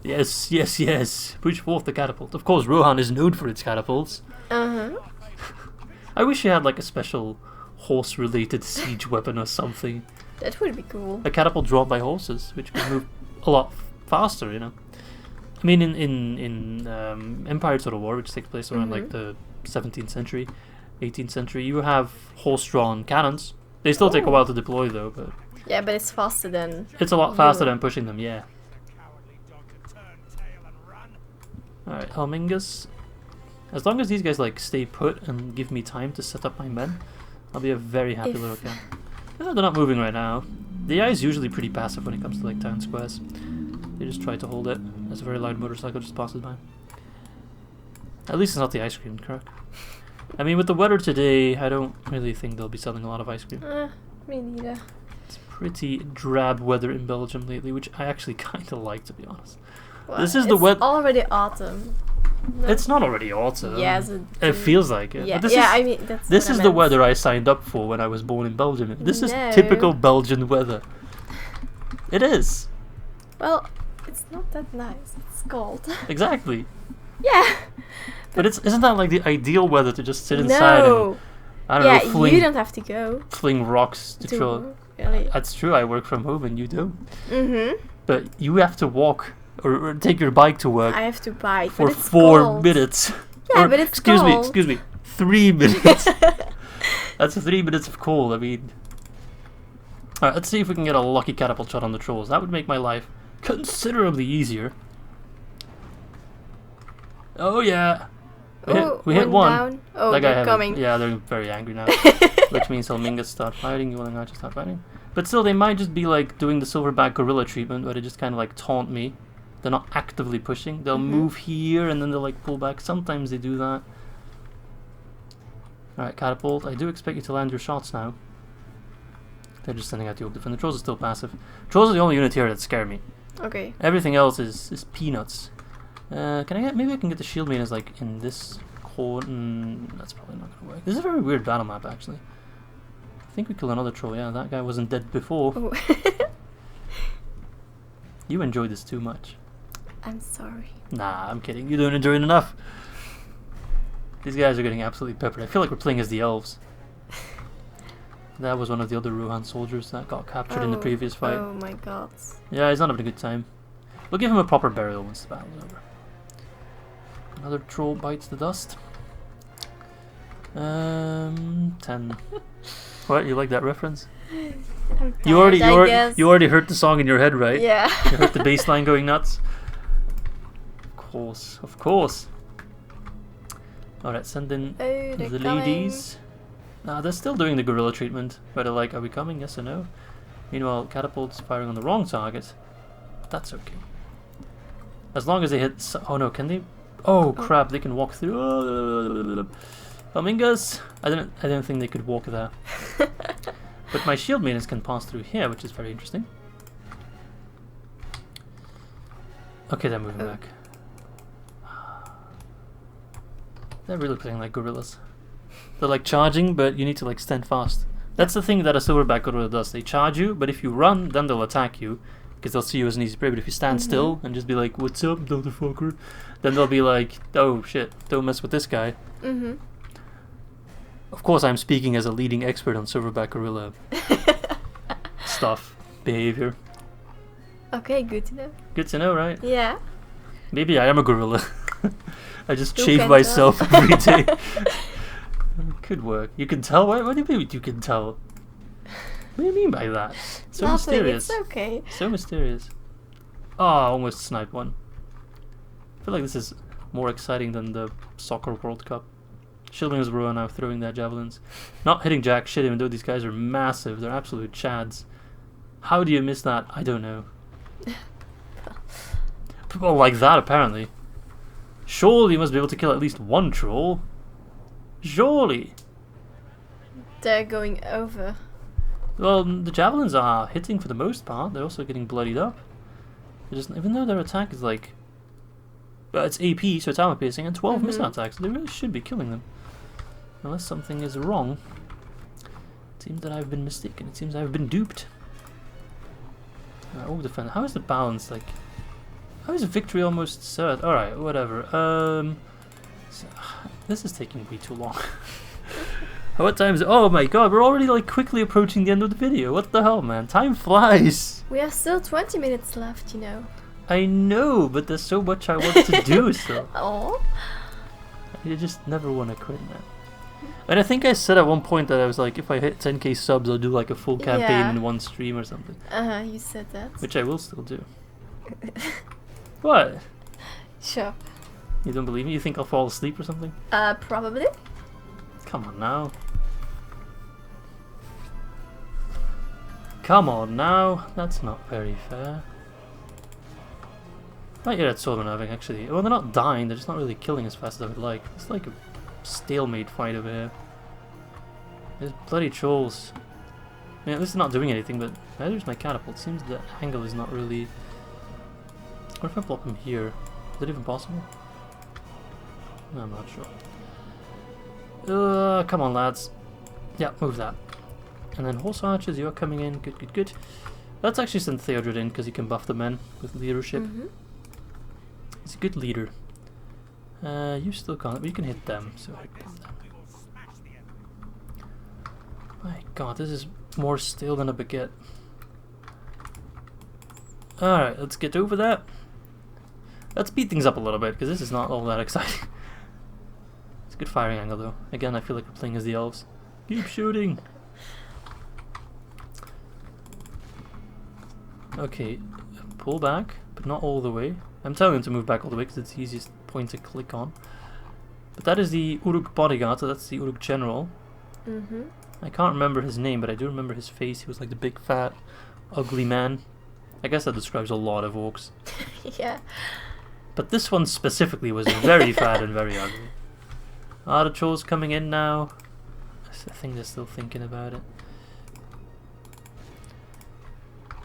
Yes, yes, yes. Push forth the catapult. Of course, Rohan is known for its catapults. I wish he had like a special horse-related siege weapon or something. That would be cool. A catapult drawn by horses, which could move a lot faster, you know. I mean, in Empire Total War, which takes place around like the 17th century, 18th century, you have horse-drawn cannons. They still take a while to deploy, though, but yeah, but it's faster than. It's a lot faster than pushing them, yeah. Alright, Helmingus. As long as these guys like stay put and give me time to set up my men, I'll be a very happy little cat. They're not moving right now. The AI is usually pretty passive when it comes to like town squares. They just try to hold it. There's a very loud motorcycle just passes by. At least it's not the ice cream truck. I mean, with the weather today, I don't really think they'll be selling a lot of ice cream. Me neither. It's pretty drab weather in Belgium lately, which I actually kind of like, to be honest. Well, This is the weather. already autumn. No. It's not already autumn. Yes, it feels like it. Yeah, But I mean that's. this what is I the meant. weather I signed up for when I was born in Belgium. This is No. typical Belgian weather. It is. Well, it's not that nice. It's cold. Exactly. Yeah. But isn't that like the ideal weather to just sit inside No. and I don't know, You don't have to go. fling rocks to troll. work, really. That's true. I work from home and you don't. Mhm. But you have to walk or take your bike to work I have to buy for but it's 4 cold. minutes. Yeah, Or, but it's excuse cold. me, 3 minutes. That's 3 minutes of cold. I mean, all right. Let's see if we can get a lucky catapult shot on the trolls. That would make my life considerably easier. Oh yeah, we hit one. Down. Oh, That guy they're had coming. Yeah, they're very angry now, which means Helmingus start fighting. You will not just start fighting. But still, they might just be like doing the silverback gorilla treatment, where they just kind of like taunt me. They're not actively pushing. They'll move here and then they'll like pull back. Sometimes they do that. Alright, catapult. I do expect you to land your shots now. They're just sending out the Ogdif, and the trolls are still passive. Trolls are the only unit here that scare me. Okay. Everything else is peanuts. Can I get? Maybe I can get the shield maidens like in this corner. That's probably not gonna work. This is a very weird battle map, actually. I think we killed another troll. Yeah, that guy wasn't dead before. Oh. You enjoy this too much. I'm sorry. Nah, I'm kidding. You don't enjoy it enough. These guys are getting absolutely peppered. I feel like we're playing as the elves. That was one of the other Rohan soldiers that got captured in the previous fight. Oh my god. Yeah, he's not having a good time. We'll give him a proper burial once the battle's over. Another troll bites the dust. 10. What? You like that reference? You already heard the song in your head, right? Yeah. You heard the bass line going nuts? Of course. Alright, send in Oh, the ladies. Nah, they're still doing the gorilla treatment. Where they're like, are we coming? Yes or no? Meanwhile, catapults firing on the wrong target. That's okay. As long as they hit... Oh no, can they... Oh crap, they can walk through... Flamingas! I didn't think they could walk there. But my shield maidens can pass through here, which is very interesting. Okay, they're moving back. They're really playing like gorillas. They're like charging, but you need to like stand fast. That's the thing that a silverback gorilla does. They charge you, but if you run, then they'll attack you. Because they'll see you as an easy prey. But if you stand still and just be like, "What's up, motherfucker?" Then they'll be like, "Oh shit, don't mess with this guy." Of course, I'm speaking as a leading expert on silverback gorilla stuff, behavior. Okay, good to know. Good to know, right? Yeah. Maybe I am a gorilla. I just You shave can myself every day. Could work. You can tell? What do you mean you can tell? What do you mean by that? So Nothing, mysterious. it's okay. So mysterious. Ah, almost sniped one. I feel like this is more exciting than the Soccer World Cup. Shielding's Rhun now throwing their javelins. Not hitting jack shit, even though these guys are massive. They're absolute chads. How do you miss that? I don't know. People like that, apparently. Surely you must be able to kill at least one troll. Surely. They're going over. Well, the javelins are hitting for the most part. They're also getting bloodied up. They're just, even though their attack is like... Well, it's AP, so it's armor piercing, and 12 missile attacks. They really should be killing them. Unless something is wrong. It seems that I've been mistaken. It seems I've been duped. Oh, defend. How is the balance? Like, how is victory almost certain? Alright, whatever. So, this is taking way too long. What time is it? Oh my god, we're already like quickly approaching the end of the video. What the hell, man? Time flies. We have still 20 minutes left, you know. I know, but there's so much I want to do still. Oh. You just never want to quit, man. And I think I said at one point that I was like, if I hit 10k subs, I'll do like a full campaign in one stream or something. You said that. Which I will still do. What? Sure. You don't believe me? You think I'll fall asleep or something? Probably. Come on now. Come on now. That's not very fair. Not yet at Silvan having actually. Well, they're not dying, they're just not really killing as fast as I would like. It's like a stalemate fight over here. There's bloody trolls. I mean, at least they're not doing anything, but there's my catapult. Seems the angle is not really... What if I plop him here? Is that even possible? No, I'm not sure. Come on, lads. Yeah, move that. And then horse archers, you're coming in. Good, good, good. Let's actually send Theodred in because he can buff the men with leadership. He's a good leader. You still can't, but you can hit them. So my god, this is more stale than a baguette. Alright, let's get over that. Let's speed things up a little bit because this is not all that exciting. It's a good firing angle though. Again, I feel like we're playing as the elves. Keep shooting! Okay, pull back, but not all the way. I'm telling him to move back all the way because it's the easiest point to click on. But that is the Uruk bodyguard, so that's the Uruk general. I can't remember his name, but I do remember his face. He was like the big, fat, ugly man. I guess that describes a lot of orcs. Yeah. But this one specifically was very fat and very ugly. Are the trolls coming in now? I think they're still thinking about it.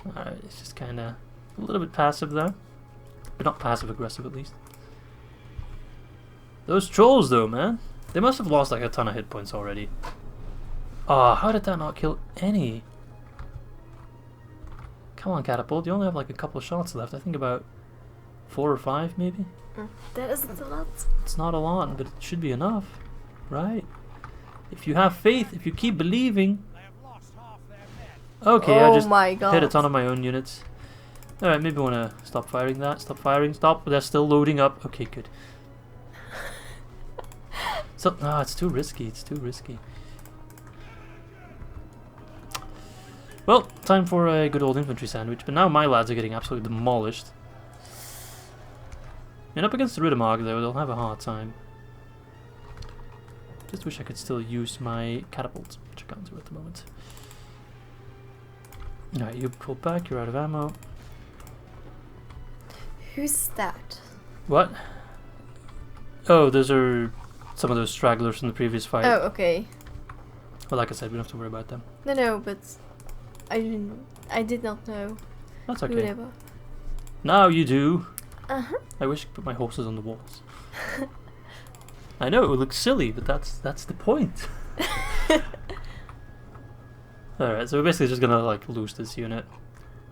Alright, it's just kind of a little bit passive there. But not passive-aggressive, at least. Those trolls, though, man. They must have lost like a ton of hit points already. Ah, how did that not kill any? Come on, catapult. You only have like a couple of shots left. I think about 4 or 5, maybe? That isn't a lot. It's not a lot, but it should be enough. Right? If you have faith, if you keep believing... Okay, I just hit a ton of my own units. Alright, maybe I want to stop firing that. Stop firing. Stop. They're still loading up. Okay, good. So, no, it's too risky. It's too risky. Well, time for a good old infantry sandwich. But now my lads are getting absolutely demolished. And up against the Riddermark, though, they'll have a hard time. Just wish I could still use my catapult, which I can't do at the moment. Alright, you pull back, you're out of ammo. Who's that? What? Oh, those are some of those stragglers from the previous fight. Oh, okay. Well, like I said, we don't have to worry about them. No, but I did not know. That's okay. Whatever. Now you do. Uh-huh. I wish I could put my horses on the walls. I know, it would look silly, but that's the point. Alright, so we're basically just gonna like lose this unit.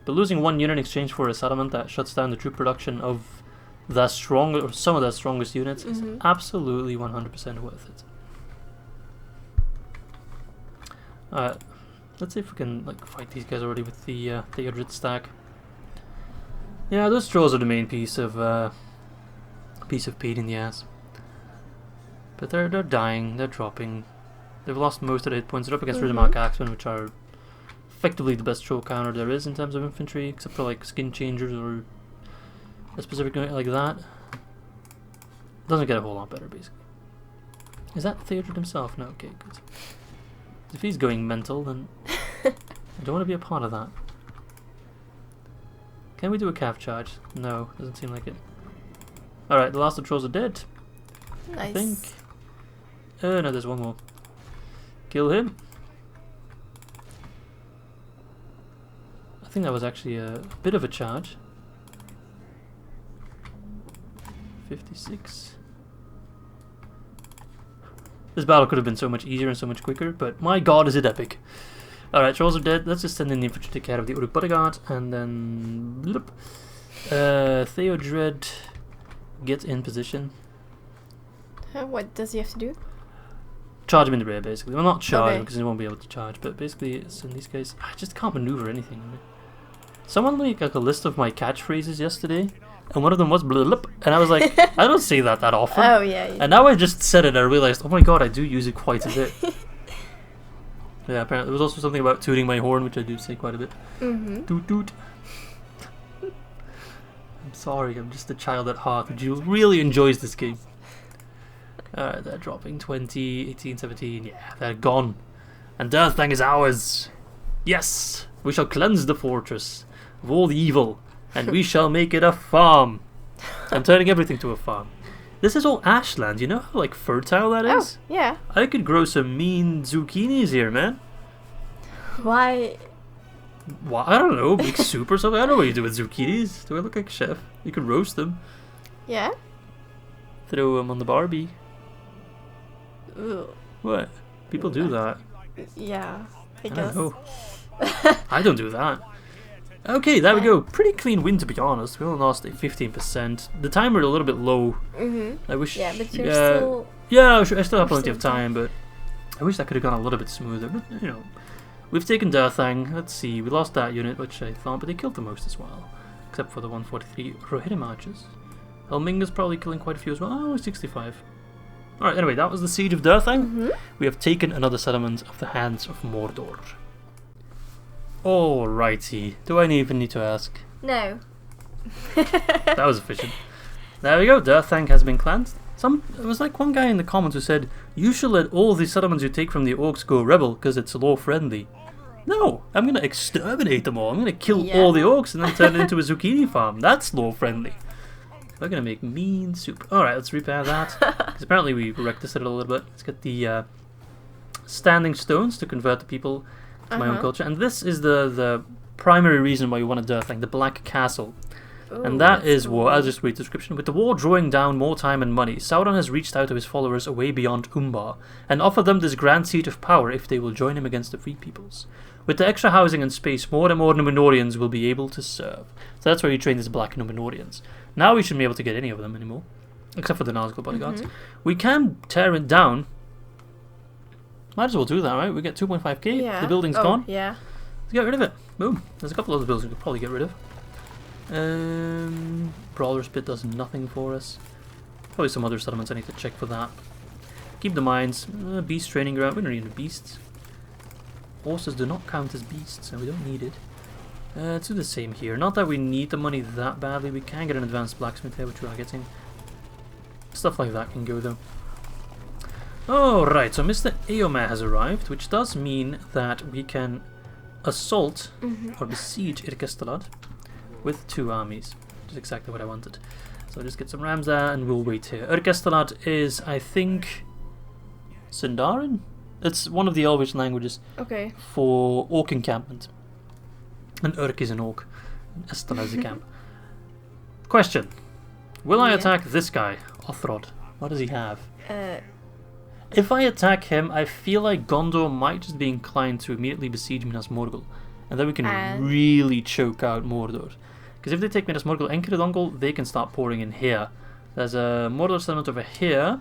But losing one unit in exchange for a settlement that shuts down the troop production of the strong or some of the strongest units is absolutely 100% worth it. Alright, let's see if we can like fight these guys already with the Ered stack. Yeah, those trolls are the main piece of pain in the ass. But they're dying, they're dropping. They've lost most of the hit points. They're up against Riddermark Axemen, which are effectively the best troll counter there is in terms of infantry, except for like skin changers or a specific unit like that. Doesn't get a whole lot better, basically. Is that Theodred himself? No, okay, good. If he's going mental, then I don't want to be a part of that. Can we do a calf charge? No, doesn't seem like it. Alright, the last of the trolls are dead. Nice. I think. Oh no, there's one more. Kill him. I think that was actually a bit of a charge. 56. This battle could have been so much easier and so much quicker, but my god is it epic. Alright, trolls are dead. Let's just send in the infantry to take care of the Uruk bodyguard, and then bloop. Theodred, get in position. What does he have to do? Charge him in the rear, basically. Well, not charge Okay. because he won't be able to charge, but basically send these guys. I just can't maneuver anything. Someone made like a list of my catchphrases yesterday, and one of them was blip, and I was like, I don't say that often. Oh yeah. And now I just said it, and I realized, oh my god, I do use it quite a bit. Yeah, apparently there was also something about tooting my horn, which I do say quite a bit. Toot toot. I'm sorry, I'm just a child at heart who really enjoys this game. Alright, they're dropping 20, 18, 17. Yeah, they're gone. And Durthang is ours. Yes, we shall cleanse the fortress of all the evil, and we shall make it a farm. I'm turning everything to a farm. This is all ashland. You know how like fertile that is? Oh, yeah. I could grow some mean zucchinis here, man. Why? Why? I don't know. Make soup or something. I don't know what you do with zucchinis. Do I look like a chef? You could roast them. Yeah. Throw them on the Barbie. Ugh. What? People do that. Yeah. I I guess. don't know. I don't do that. Okay, there we go. Pretty clean win, to be honest. We only lost a 15%. The timer a little bit low. I wish. Yeah, but you're still. Yeah, I still have plenty of time, but I wish that could have gone a little bit smoother. But you know, we've taken Durthang. Let's see, we lost that unit, which I thought, but they killed the most as well, except for the 143 Rohirrim archers. Elminga's probably killing quite a few as well. Oh, 65. All right. Anyway, that was the siege of Durthang. We have taken another settlement of the hands of Mordor. Alrighty. Do I even need to ask? No. That was efficient. There we go. Durthang has been cleansed. It was like one guy in the comments who said, "You should let all the settlements you take from the orcs go rebel because it's law friendly." No, I'm gonna exterminate them all. I'm gonna kill all the orcs and then turn it into a zucchini farm. That's law friendly. We're gonna make mean soup. All right, let's repair that. Because apparently we wrecked this a little bit. Let's get the standing stones to convert the people to my own culture. And this is the primary reason why we want a Durthang, the Black Castle. Ooh, and that is cool. war. I'll just read the description. With the war drawing down more time and money, Sauron has reached out to his followers away beyond Umbar and offered them this grand seat of power if they will join him against the free peoples. With the extra housing and space, more and more Numenorians will be able to serve. So that's why you train these black Numenorians. Now we shouldn't be able to get any of them anymore, except for the Nazgul bodyguards. We can tear it down. Might as well do that, right? We get 2.5k. Yeah. The building's gone. Yeah. Let's get rid of it. Boom. There's a couple other buildings we could probably get rid of. Brawler's Pit does nothing for us. Probably some other settlements I need to check for that. Keep the mines. Beast training ground. We don't need the beasts. Horses do not count as beasts, and we don't need it. Let's do the same here. Not that we need the money that badly. We can get an advanced blacksmith here, which we are getting. Stuff like that can go though. Alright, so Mr. Eomer has arrived, which does mean that we can assault or besiege Irkestalad with 2 armies, which is exactly what I wanted. So just get some rams there and we'll wait here. Irkestalad is, I think, Sindarin? It's one of the Elvish languages for orc encampment. And Urk is an orc. And Estalad is a camp. Question. Will I attack this guy, Othrod? What does he have? If I attack him, I feel like Gondor might just be inclined to immediately besiege Minas Morgul. And then we can really choke out Mordor. Because if they take Minas Morgul and Kiridongol, they can start pouring in here. There's a Mordor settlement over here.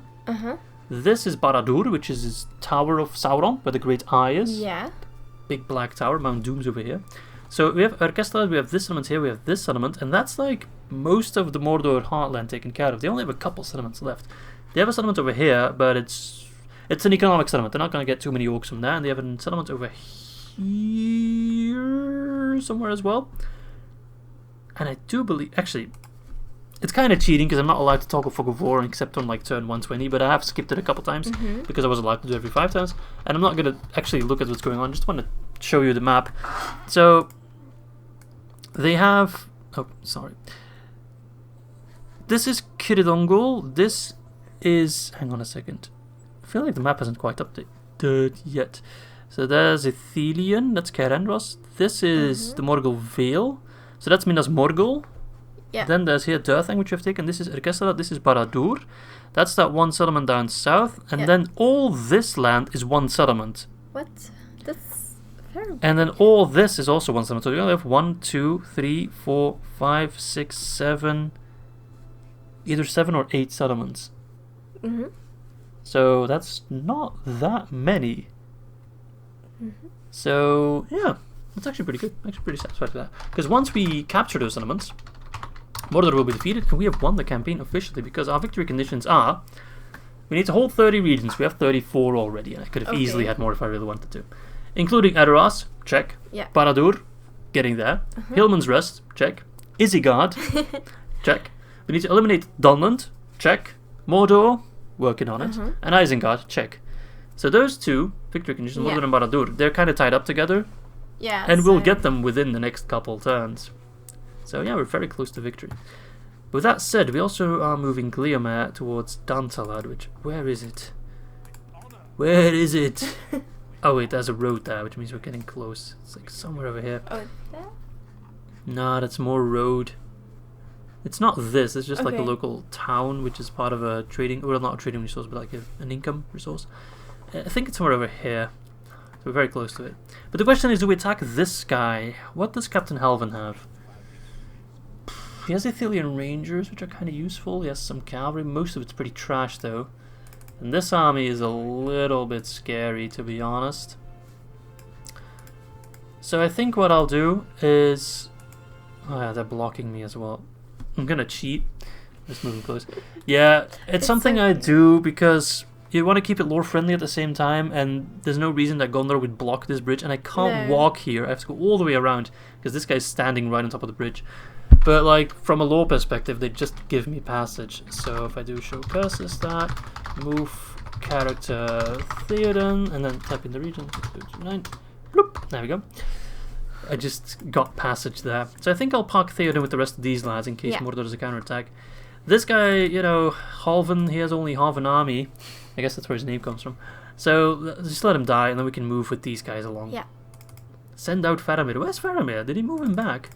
This is Barad-dûr, which is his Tower of Sauron, where the Great Eye is. Yeah. Big black tower, Mount Doom's over here. So we have Irkestalad, we have this settlement here, we have this settlement, and that's like most of the Mordor heartland taken care of. They only have a couple settlements left. They have a settlement over here, but it's an economic settlement. They're not going to get too many orcs from there, and they have a settlement over here somewhere as well. And I do believe, actually, it's kind of cheating because I'm not allowed to toggle Fog of War except on like turn 120, but I have skipped it a couple times because I was allowed to do it every 5 times. And I'm not going to actually look at what's going on, just want to show you the map. So they have, oh sorry, this is Kiridongol, this is, hang on a second, I feel like the map hasn't quite updated yet. So there's Ithilien, that's Cair Andros, this is the Morgul Vale, so that's Minas Morgul. Then there's here Durthang, which we've taken. This is Irkestalad, this is Barad-dûr. That's that one settlement down south. And then all this land is one settlement. What? That's terrible. And then all this is also one settlement. So we only have 1, 2, 3, 4, 5, 6, 7. Either 7 or 8 settlements. So that's not that many. So, yeah. That's actually pretty good. Actually pretty satisfied with that. Because once we capture those settlements, Mordor will be defeated, and we have won the campaign officially, because our victory conditions are, we need to hold 30 regions. We have 34 already, and I could have easily had more if I really wanted to. Including Edoras, check. Barad-dûr, getting there. Hillman's Rest, check. Isengard, check. We need to eliminate Dunland, check. Mordor, working on it. And Isengard, check. So those 2 victory conditions, Mordor and Barad-dûr, they're kind of tied up together. And we'll get them within the next couple turns. So yeah, we're very close to victory. With that said, we also are moving Gliamer towards Dantalad, which, where is it? Where is it? Oh wait, there's a road there, which means we're getting close. It's like somewhere over here. Oh, there? Nah, that's more road. It's not this, it's just like a local town, which is part of a trading, well not a trading resource, but like an income resource. I think it's somewhere over here. So we're very close to it. But the question is, do we attack this guy? What does Captain Helven have? He has Ithilien Rangers, which are kind of useful. He has some cavalry. Most of it's pretty trash, though. And this army is a little bit scary, to be honest. So I think what I'll do is... oh yeah, they're blocking me as well. I'm gonna cheat. Just moving close. Yeah, it's something I do because you want to keep it lore-friendly at the same time, and there's no reason that Gondor would block this bridge, and I can't walk here. I have to go all the way around, because this guy's standing right on top of the bridge. But like from a lore perspective, they just give me passage. So if I do show curses stat, move character Theoden, and then type in the region 229, bloop, there we go. I just got passage there. So I think I'll park Theoden with the rest of these lads in case Mordor does a counterattack. This guy, you know, Halvan, he has only half an army. I guess that's where his name comes from. So just let him die, and then we can move with these guys along. Yeah. Send out Faramir. Where's Faramir? Did he move him back?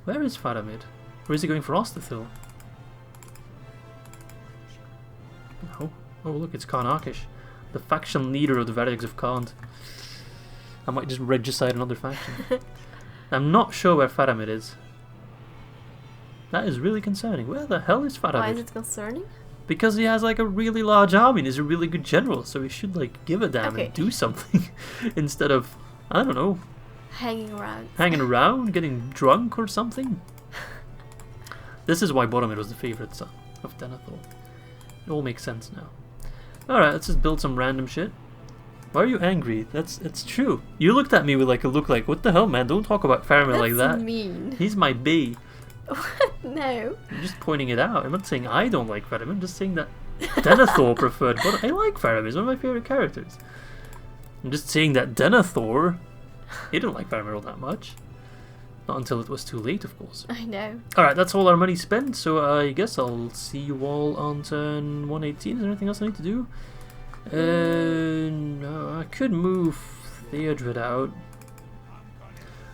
Where is Faramir? Or is he going for Ostithil? No. Oh look, it's Khan Arkish, the faction leader of the Varrigs of Khand. I might just regicide another faction. I'm not sure where Faramir is. That is really concerning. Where the hell is Faramir? Why is it concerning? Because he has like a really large army and is a really good general, so he should like give a damn and do something instead of, I don't know, hanging around. Hanging around, getting drunk or something. This is why Boromir was the favourite son of Denethor. It all makes sense now. Alright, let's just build some random shit. Why are you angry? It's true. You looked at me with like a look like, what the hell, man? Don't talk about Faramir like that. That's mean. He's my bae. No. I'm just pointing it out. I'm not saying I don't like Faramir. I'm just saying that Denethor preferred. But I like Faramir. He's one of my favourite characters. I'm just saying that Denethor He didn't like Faramir that much. Not until it was too late, of course. I know. Alright, that's all our money spent, so I guess I'll see you all on turn 118. Is there anything else I need to do? No, I could move Theodred out.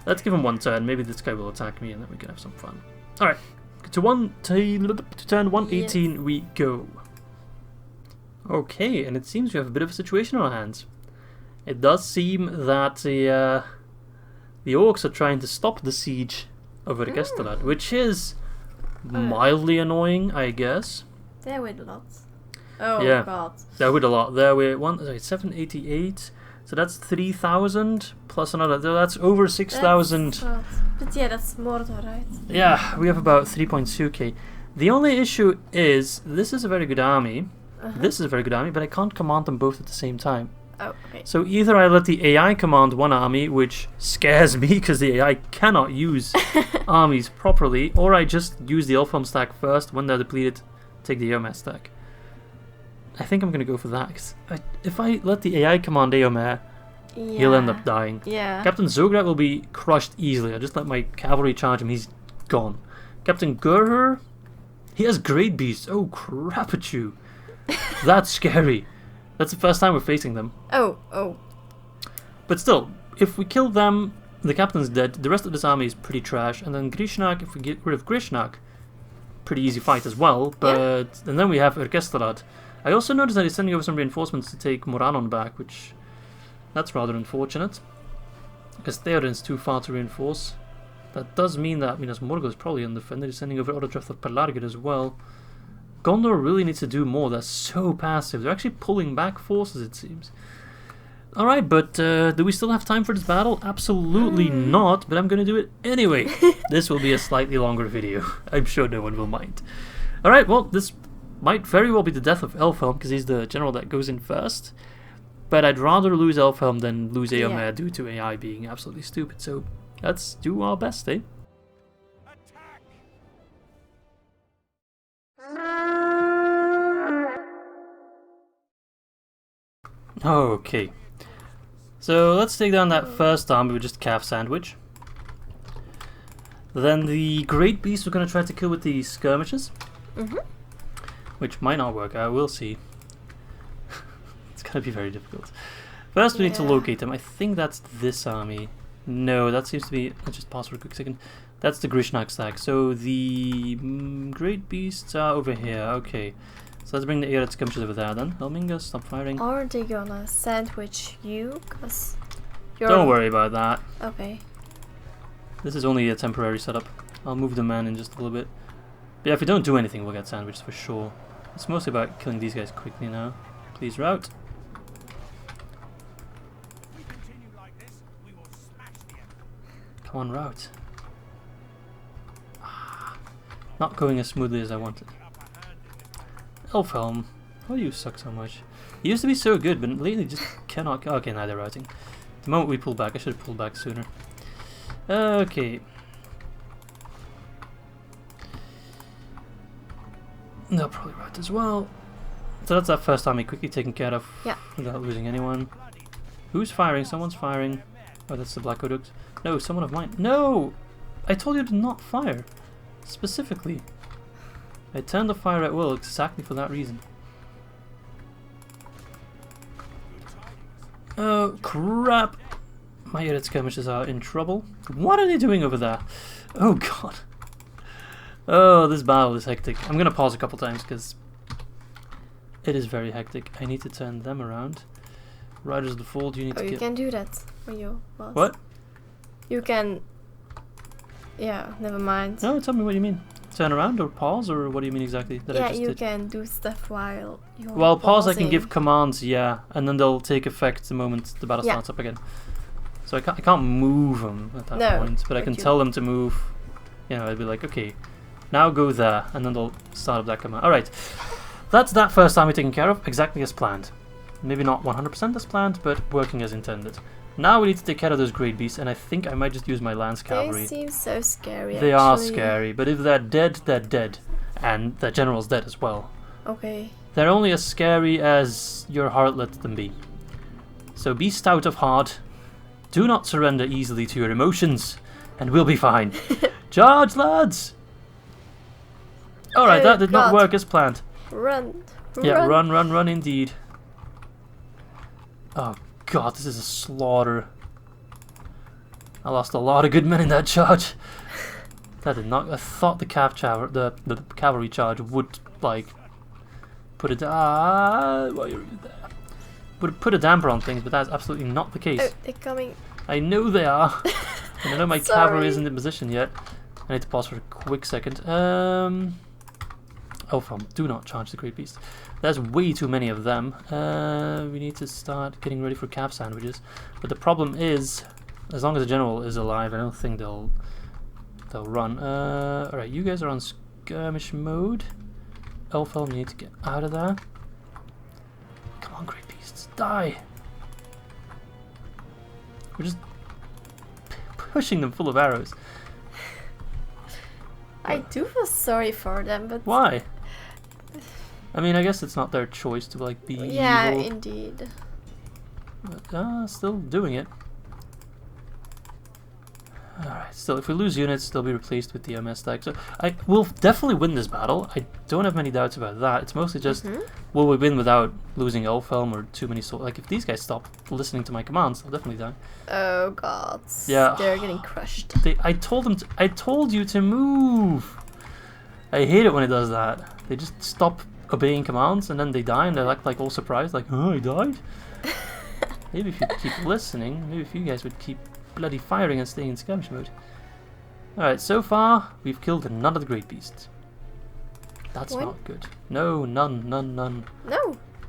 Let's give him one turn. Maybe this guy will attack me and then we can have some fun. Alright, to turn 118 yes. We go. Okay, and it seems we have a bit of a situation on our hands. It does seem that the orcs are trying to stop the siege of Ergestolad, which is mildly annoying, I guess. They're with lots. Oh yeah, god. They're with a lot. They're with 788. So that's 3,000 plus another. That's over 6,000. But yeah, that's Mordor, right? Yeah, we have about 3.2k. The only issue is this is a very good army. This is a very good army, but I can't command them both at the same time. Oh, okay. So either I let the AI command one army, which scares me because the AI cannot use armies properly, or I just use the Elfhelm stack first. When they're depleted, take the Eomer stack. I think I'm going to go for that, because if I let the AI command Eomer, he'll end up dying. Yeah. Captain Zograt will be crushed easily. I just let my cavalry charge him, he's gone. Captain Gurher, he has Great Beasts. Oh, crap at you. That's scary. That's the first time we're facing them. Oh. But still, if we kill them, the captain's dead, the rest of this army is pretty trash, and then Grishnak, if we get rid of Grishnak, pretty easy fight as well, but and then we have Ergestolad. I also noticed that he's sending over some reinforcements to take Morannon back, which that's rather unfortunate, because Theoden's too far to reinforce. That does mean that Minas Morgul is probably undefended. He's sending over Ododreth of Pelargid as well. Gondor really needs to do more. They're so passive. They're actually pulling back forces, it seems. Alright, but do we still have time for this battle? Absolutely not, but I'm going to do it anyway. This will be a slightly longer video. I'm sure no one will mind. Alright, well, this might very well be the death of Elfhelm, because he's the general that goes in first. But I'd rather lose Elfhelm than lose Eomer due to AI being absolutely stupid. So let's do our best, eh? Okay, so let's take down that first army with just calf sandwich. Then the Great Beast we're going to try to kill with the skirmishes, which might not work out, we'll see. It's going to be very difficult. First we need to locate them. I think that's this army. No, that seems to be... Let's just pause for a quick second. That's the Grishnak stack. So the Great Beasts are over here, okay. So let's bring the Ered skirmishes over there then. Helminga, stop firing. Are they gonna sandwich you? Cause you're... Don't worry about that. Okay. This is only a temporary setup. I'll move the man in just a little bit. But yeah, if we don't do anything, we'll get sandwiched for sure. It's mostly about killing these guys quickly now. Please route. Come on, route. Not going as smoothly as I wanted. Elfhelm, why do you suck so much? He used to be so good, but lately just cannot... Okay, now they're routing. The moment we pull back, I should have pulled back sooner. Okay. They'll probably route as well. So that's that first army quickly taken care of without losing anyone. Who's firing? Someone's firing. Oh, that's the Black Oduct. No, someone of mine. No! I told you to not fire. Specifically. I turned the fire at will exactly for that reason. Oh, crap! My Ered skirmishes are in trouble. What are they doing over there? Oh, God. Oh, this battle is hectic. I'm gonna pause a couple times because it is very hectic. I need to turn them around. Riders of the Fold, you need to you can do that for you. Boss. What? You can... Yeah, never mind. No, tell me what you mean. Turn around or pause, or what do you mean exactly? That I just did? Can do stuff while you're Well, pause pausing. I can give commands, and then they'll take effect the moment the battle starts up again. So I can't move them at that point, but I can tell them to move. You know, I'd be like, okay, now go there, and then they'll start up that command. Alright, that's that first army taken care of, exactly as planned. Maybe not 100% as planned, but working as intended. Now we need to take care of those Great Beasts, and I think I might just use my Lance Cavalry. They seem so scary, They are scary, but if they're dead, they're dead. And their general's dead as well. Okay. They're only as scary as your heart lets them be. So be stout of heart, Do not surrender easily to your emotions, and we'll be fine. Charge, lads! Alright, that did not work as planned. Run. Yeah, run indeed. Oh god, this is a slaughter. I lost a lot of good men in that charge. That did not. I thought the cavalry charge would like put put a damper on things, but that's absolutely not the case. Oh, they're coming. I know they are. And I know my cavalry isn't in position yet. I need to pause for a quick second. Do not charge the Great Beast. There's way too many of them. We need to start getting ready for calf sandwiches. But the problem is, as long as the general is alive, I don't think they'll run. Alright, you guys are on skirmish mode. Elfhelm, you need to get out of there. Come on, Great Beasts, die! We're just pushing them full of arrows. I do feel sorry for them, but why? I mean, I guess it's not their choice to like be yeah, evil. indeed. But still doing it. Alright, still, if we lose units, they'll be replaced with the MS stack. So we'll definitely win this battle. I don't have many doubts about that. It's mostly just, will we win without losing Elfhelm or too many souls? Like, if these guys stop listening to my commands, they'll definitely die. Oh god. Yeah. They're getting crushed. I told you to move! I hate it when it does that. They just stop obeying commands and then they die and they act like all surprised, like, oh, I died? Maybe if you keep listening, maybe if you guys would keep bloody firing and staying in skirmish mode. Alright, so far we've killed none of the Great Beasts. That's not good. No, none. No.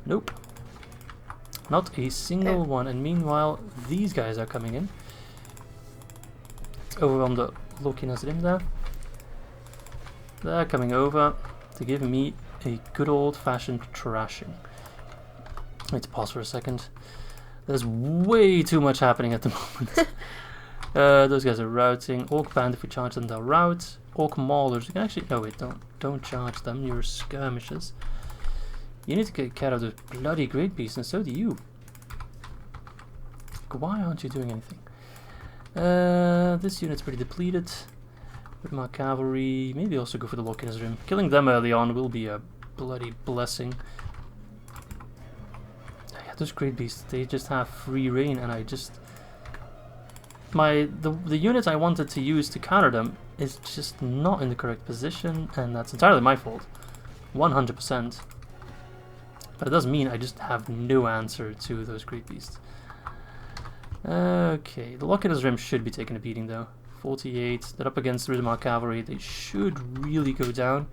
Nope. Not a single one. And meanwhile, these guys are coming in. Over on the Loki Nazrim there. They're coming over to give me a good old-fashioned trashing. I need to pause for a second. There's way too much happening at the moment. Those guys are routing. Orc Band, if we charge them, they'll rout. Orc Maulers, you can actually... No, wait, don't charge them. You're skirmishers. You need to get care of those bloody Great Beasts, and so do you. Why aren't you doing anything? This unit's pretty depleted. With my cavalry, maybe also go for the Loki Nazrim. Killing them early on will be a bloody blessing. Yeah, those Great Beasts, they just have free reign, and I just... The unit I wanted to use to counter them is just not in the correct position, and that's entirely my fault. 100%. But it doesn't mean I just have no answer to those Great Beasts. Okay, the Loki Nazrim should be taking a beating though. 48, they're up against the Ridamar cavalry, they should really go down.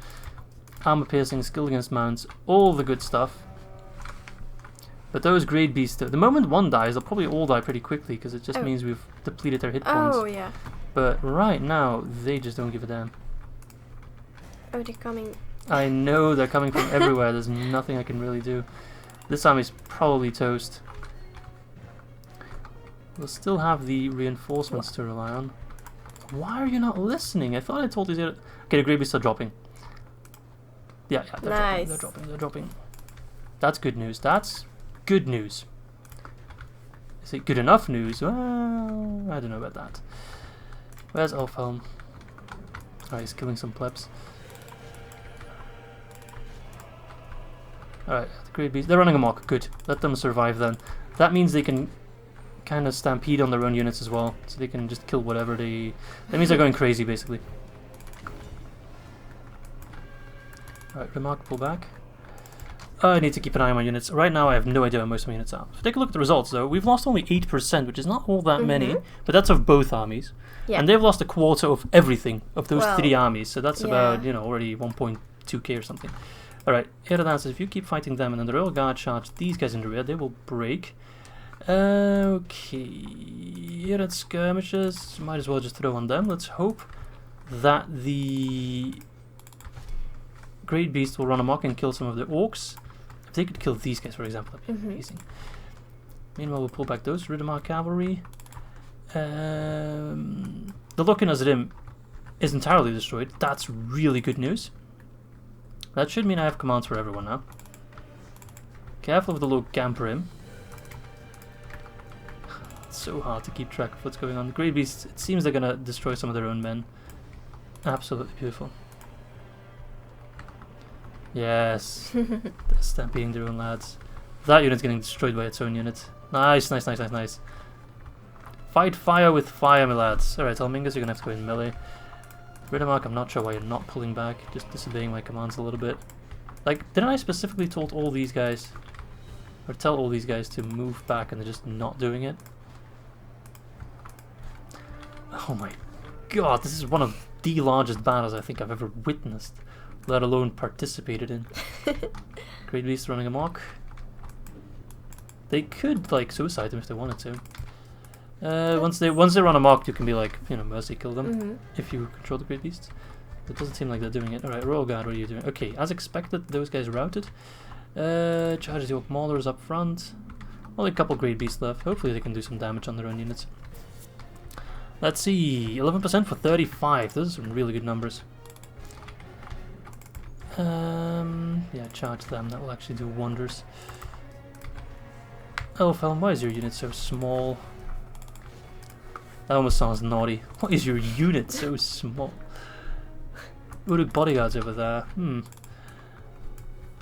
Armor piercing, skill against mounts, all the good stuff. But those Great Beasts, the moment one dies, they'll probably all die pretty quickly because it just means we've depleted their hit points. Oh, yeah. But right now, they just don't give a damn. Oh, they're coming. I know they're coming from everywhere, there's nothing I can really do. This army's probably toast. We'll still have the reinforcements to rely on. Why are you not listening? I thought I told you that... Okay, the Great Beasts are dropping. Yeah, they're dropping. That's good news. That's good news. Is it good enough news? Well, I don't know about that. Where's Elfhelm? Oh, he's killing some plebs. Alright, the Great Beasts. They're running amok. Good. Let them survive then. That means they can kind of stampede on their own units as well. So they can just kill whatever they... That means they're going crazy, basically. Alright, Remark, pull back. I need to keep an eye on my units. Right now I have no idea where most of my units are. If we take a look at the results though, we've lost only 8%, which is not all that many, but that's of both armies. Yeah. And they've lost a quarter of everything of those three armies, so that's about, you know, already 1.2k or something. Alright, Ered says if you keep fighting them and then the Royal Guard charge these guys in the rear, they will break. Okay, Ered skirmishers, might as well just throw on them. Let's hope that the Great Beast will run amok and kill some of the orcs. If they could kill these guys, for example, that'd be amazing. Meanwhile, we'll pull back those Ridamar cavalry. The Loki Nazrim is entirely destroyed. That's really good news. That should mean I have commands for everyone now. Careful with the low Gamperim. so hard to keep track of what's going on. The Grey Beasts, it seems they're gonna destroy some of their own men. Absolutely beautiful. Yes. They're stampeding their own lads. That unit's getting destroyed by its own unit. Nice, nice, nice, nice, nice. Fight fire with fire, my lads. Alright, Elmingus, you're gonna have to go in melee. Riddermark, I'm not sure why you're not pulling back. Just disobeying my commands a little bit. Like, didn't I specifically told all these guys, or tell all these guys to move back and they're just not doing it? Oh my god, this is one of the largest battles I think I've ever witnessed, let alone participated in. Great Beast running amok. They could, like, suicide them if they wanted to. Once they run amok, you can be like, you know, mercy kill them if you control the Great Beasts. It doesn't seem like they're doing it. Alright, Royal Guard, what are you doing? Okay, as expected, those guys routed. Charges the Orc Maulers up front. Only a couple Great Beasts left. Hopefully they can do some damage on their own units. Let's see, 11% for 35. Those are some really good numbers. Yeah, charge them. That will actually do wonders. Elfhelm, why is your unit so small? That almost sounds naughty. Why is your unit so small? Uruk bodyguards over there.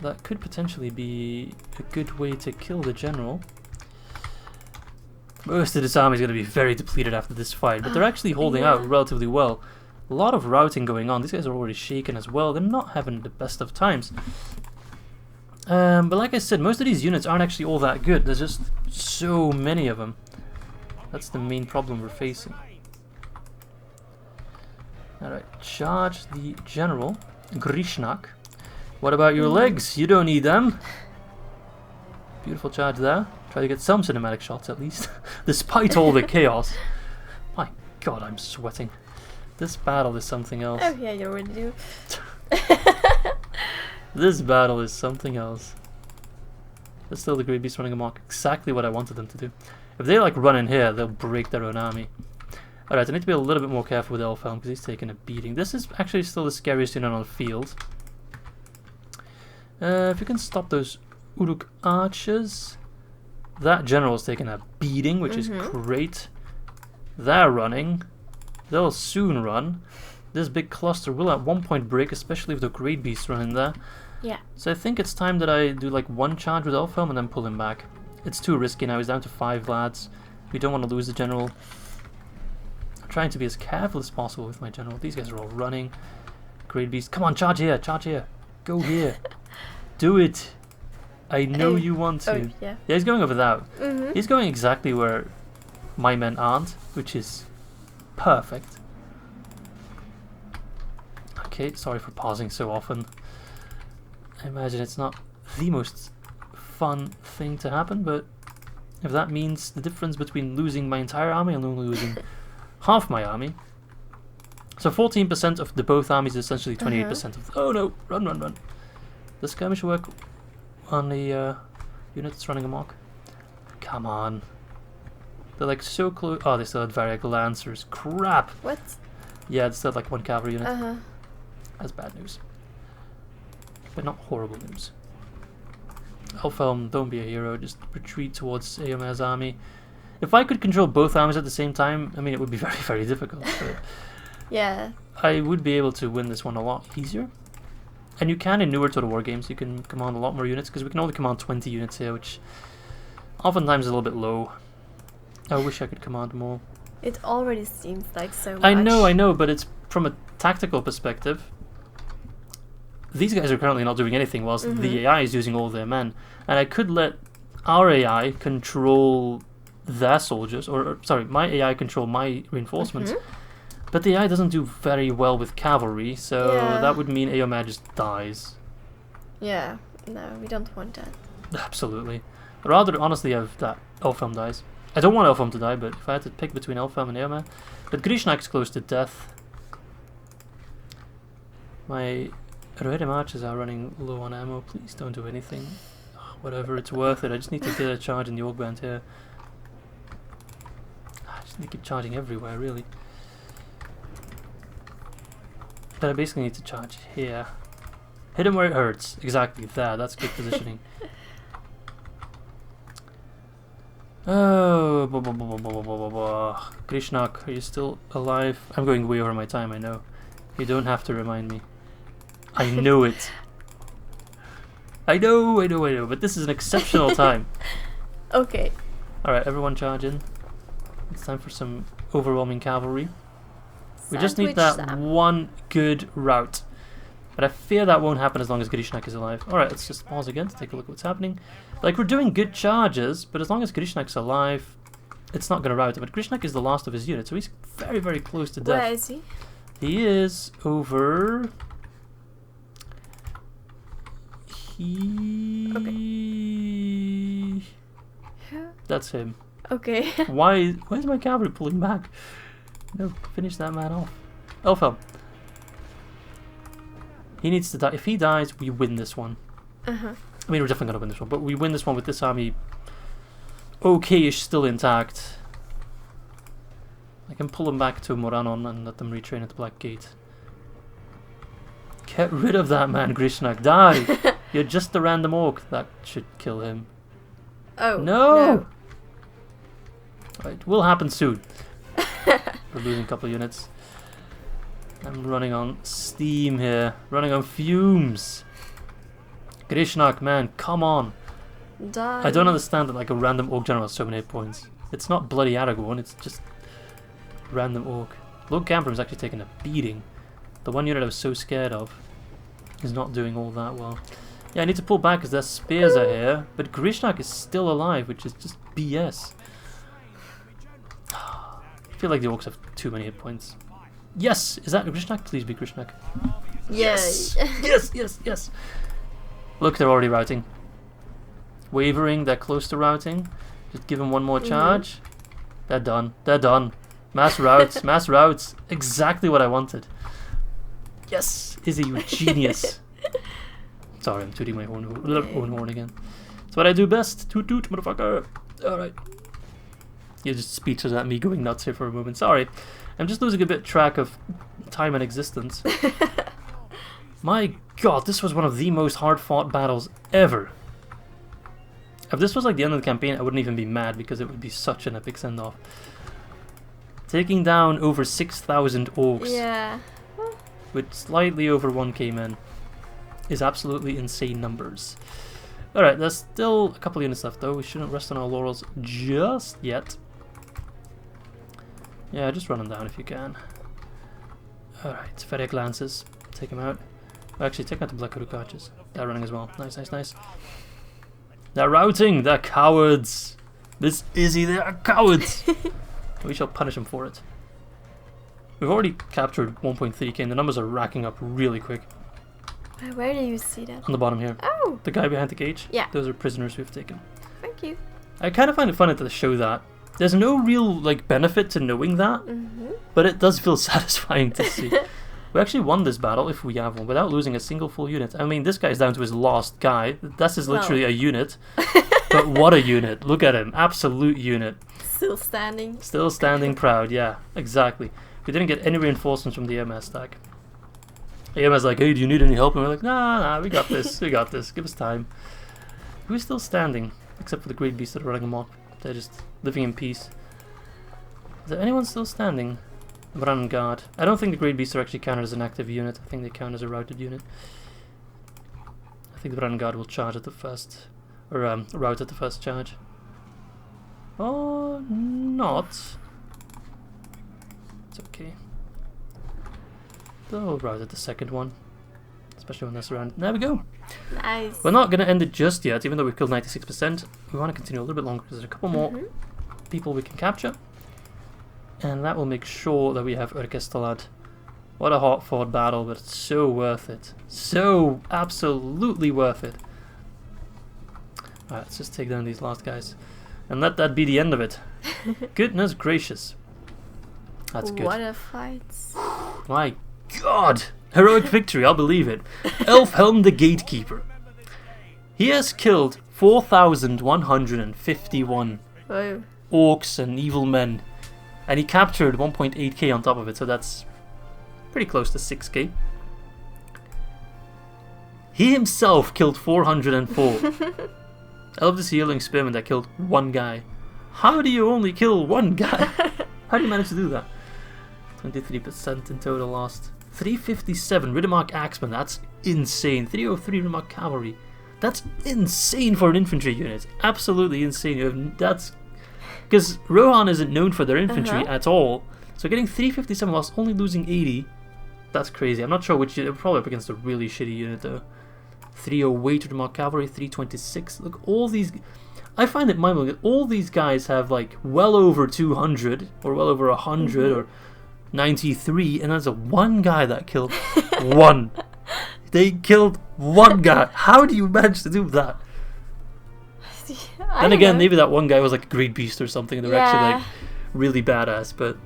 That could potentially be a good way to kill the general. Most of this army is going to be very depleted after this fight, but they're actually holding out relatively well. A lot of routing going on. These guys are already shaken as well. They're not having the best of times. But like I said, most of these units aren't actually all that good. There's just so many of them. That's the main problem we're facing. Alright, charge the general, Grishnak. What about your legs? You don't need them. Beautiful charge there. Try to get some cinematic shots at least. Despite all the chaos. My god, I'm sweating. This battle is something else. Oh yeah, you already do. This battle is something else. There's still the Great Beast running amok. Exactly what I wanted them to do. If they like run in here, they'll break their own army. Alright, I need to be a little bit more careful with Elfhelm because he's taking a beating. This is actually still the scariest unit on the field. If you can stop those Uruk archers. That general's taking a beating, which is great. They're running. They'll soon run. This big cluster will at one point break, especially if the Great Beasts run in there. Yeah. So I think it's time that I do like one charge with Elfhelm and then pull him back. It's too risky now. He's down to 5 lads. We don't want to lose the general. I'm trying to be as careful as possible with my general. These guys are all running. Great Beast. Come on, charge here. Charge here. Go here. Do it. I know you want to. Oh, yeah. Yeah, he's going over that. He's going exactly where my men aren't, which is perfect. Okay, sorry for pausing so often. I imagine it's not the most fun thing to happen, but if that means the difference between losing my entire army and only losing half my army. So 14% of the both armies is essentially 28% of... Oh no! Run, run, run. Does skirmish work on the unit that's running amok? Come on. They're like so close... Oh, they still had Varric Lancers. Crap! What? Yeah, they still had like 1 cavalry unit. That's bad news. But not horrible news. Elfhelm, don't be a hero, just retreat towards Eomer's army. If I could control both armies at the same time, I mean, it would be very, very difficult. But yeah. I would be able to win this one a lot easier. And you can in newer Total War games, you can command a lot more units, because we can only command 20 units here, which oftentimes is a little bit low. I wish I could command more. It already seems like so much. I know, but it's from a tactical perspective. These guys are currently not doing anything whilst the AI is using all their men. And I could let our AI control their soldiers, or sorry, my AI control my reinforcements. But the AI doesn't do very well with cavalry, so that would mean Eomer just dies. Yeah, no, we don't want that. Absolutely. I'd rather honestly have that Elfhelm dies. I don't want Elfhelm to die, but if I had to pick between Elfhelm and Eomer. But Grishnak's close to death. My Red archers are running low on ammo. Please don't do anything. Whatever, it's worth it. I just need to get a charge in the Orc Band here. I just need to keep charging everywhere, really. But I basically need to charge here. Hit him where it hurts. Exactly, there. That's good positioning. Oh, Grishnak, are you still alive? I'm going way over my time, I know. You don't have to remind me. I know it. I know, but this is an exceptional time. Okay. Alright, everyone charge in. It's time for some overwhelming cavalry. We just need that one good route. But I fear that won't happen as long as Grishnak is alive. Alright, let's just pause again to take a look at what's happening. Like, we're doing good charges, but as long as Grishnak's alive, it's not going to rout him. But Grishnak is the last of his unit, so he's very, very close to death. Where is he? He is over... Okay. That's him. Okay. Why is my cavalry pulling back? No, finish that man off. Elfhelm. He needs to die. If he dies, we win this one. Uh-huh. I mean, we're definitely going to win this one, but we win this one with this army okay-ish still intact. I can pull them back to Moranon and let them retrain at the Black Gate. Get rid of that man, Grishnak. Die! You're just a random orc. That should kill him. Oh, no! Right, will happen soon. We're losing a couple of units. I'm running on steam here. Running on fumes. Grishnak, man, come on. Die. I don't understand that like a random orc general has so many hit points. It's not bloody Aragorn, it's just random orc. Lord Campram's actually taking a beating. The one unit I was so scared of is not doing all that well. Yeah, I need to pull back because their spears are here, but Grishnak is still alive, which is just BS. I feel like the orcs have too many hit points. Yes! Is that Grishnak? Please be Grishnak. Yes! Yes! Look, they're already routing. Wavering, they're close to routing. Just give them one more charge. They're done. They're done. Mass routes. Mass routes. Exactly what I wanted. Yes! Izzy, you genius. Sorry, I'm tooting my own horn again. That's what I do best. Toot toot, motherfucker. Alright. You're just speechless at me going nuts here for a moment. Sorry. I'm just losing a bit track of time and existence. My god, this was one of the most hard-fought battles ever. If this was like the end of the campaign, I wouldn't even be mad because it would be such an epic send-off. Taking down over 6,000 orcs. Yeah. With slightly over 1k men is absolutely insane numbers. Alright, there's still a couple units left though. We shouldn't rest on our laurels just yet. Yeah, just run them down if you can. Alright, Ferric Lances. Take them out. Actually, take out the Black Uruk archers. They're running as well. Nice, nice, nice. They're routing! They're cowards! This Izzy, they are cowards! We shall punish them for it. We've already captured 1.3k and the numbers are racking up really quick. Where do you see that? On the bottom here. Oh! The guy behind the cage? Yeah. Those are prisoners we've taken. Thank you. I kind of find it funny to show that. There's no real like benefit to knowing that, but it does feel satisfying to see. We actually won this battle, if we have one, without losing a single full unit. I mean, this guy's down to his last guy. This is literally a unit. But what a unit. Look at him. Absolute unit. Still standing. Still standing proud, yeah, exactly. We didn't get any reinforcements from the AMS stack. AMS like, hey, do you need any help? And we're like, nah, we got this, we got this. Give us time. Who's still standing? Except for the great beasts that are running amok. They're just living in peace. Is there anyone still standing? Run guard. I don't think the great beasts are actually counted as an active unit. I think they count as a routed unit. I think the Run guard will charge at the first, or route at the first charge. Or not. It's okay. They'll route at the second one, especially when they're surrounded. There we go. Nice. We're not going to end it just yet, even though we've killed 96%. We want to continue a little bit longer because there's a couple more people we can capture. And that will make sure that we have Urkestalad. What a hard-fought battle, but it's so worth it. So absolutely worth it. Alright, let's just take down these last guys. And let that be the end of it. Goodness gracious. That's good. What a fight. My god! Heroic victory, I'll believe it. Elfhelm the Gatekeeper. He has killed 4,151 orcs and evil men. And he captured 1.8k on top of it, so that's pretty close to 6k. He himself killed 404. Elves healing spearmen that killed one guy. How do you only kill one guy? How do you manage to do that? 23% in total lost. 357 Riddermark Axemen, that's insane. 303 Riddermark Cavalry. That's insane for an infantry unit. Absolutely insane. That's because Rohan isn't known for their infantry at all. So getting 357 whilst only losing 80, that's crazy. I'm not sure which unit. Probably up against a really shitty unit though. 308 Riddermark Cavalry, 326. Look, all these. I find it mind-blowing that all these guys have like well over 200 or well over 100 or 93, and there's a one guy that killed one. They killed one guy. How do you manage to do that? Then again, maybe that one guy was like a great beast or something, and they're actually like really badass. But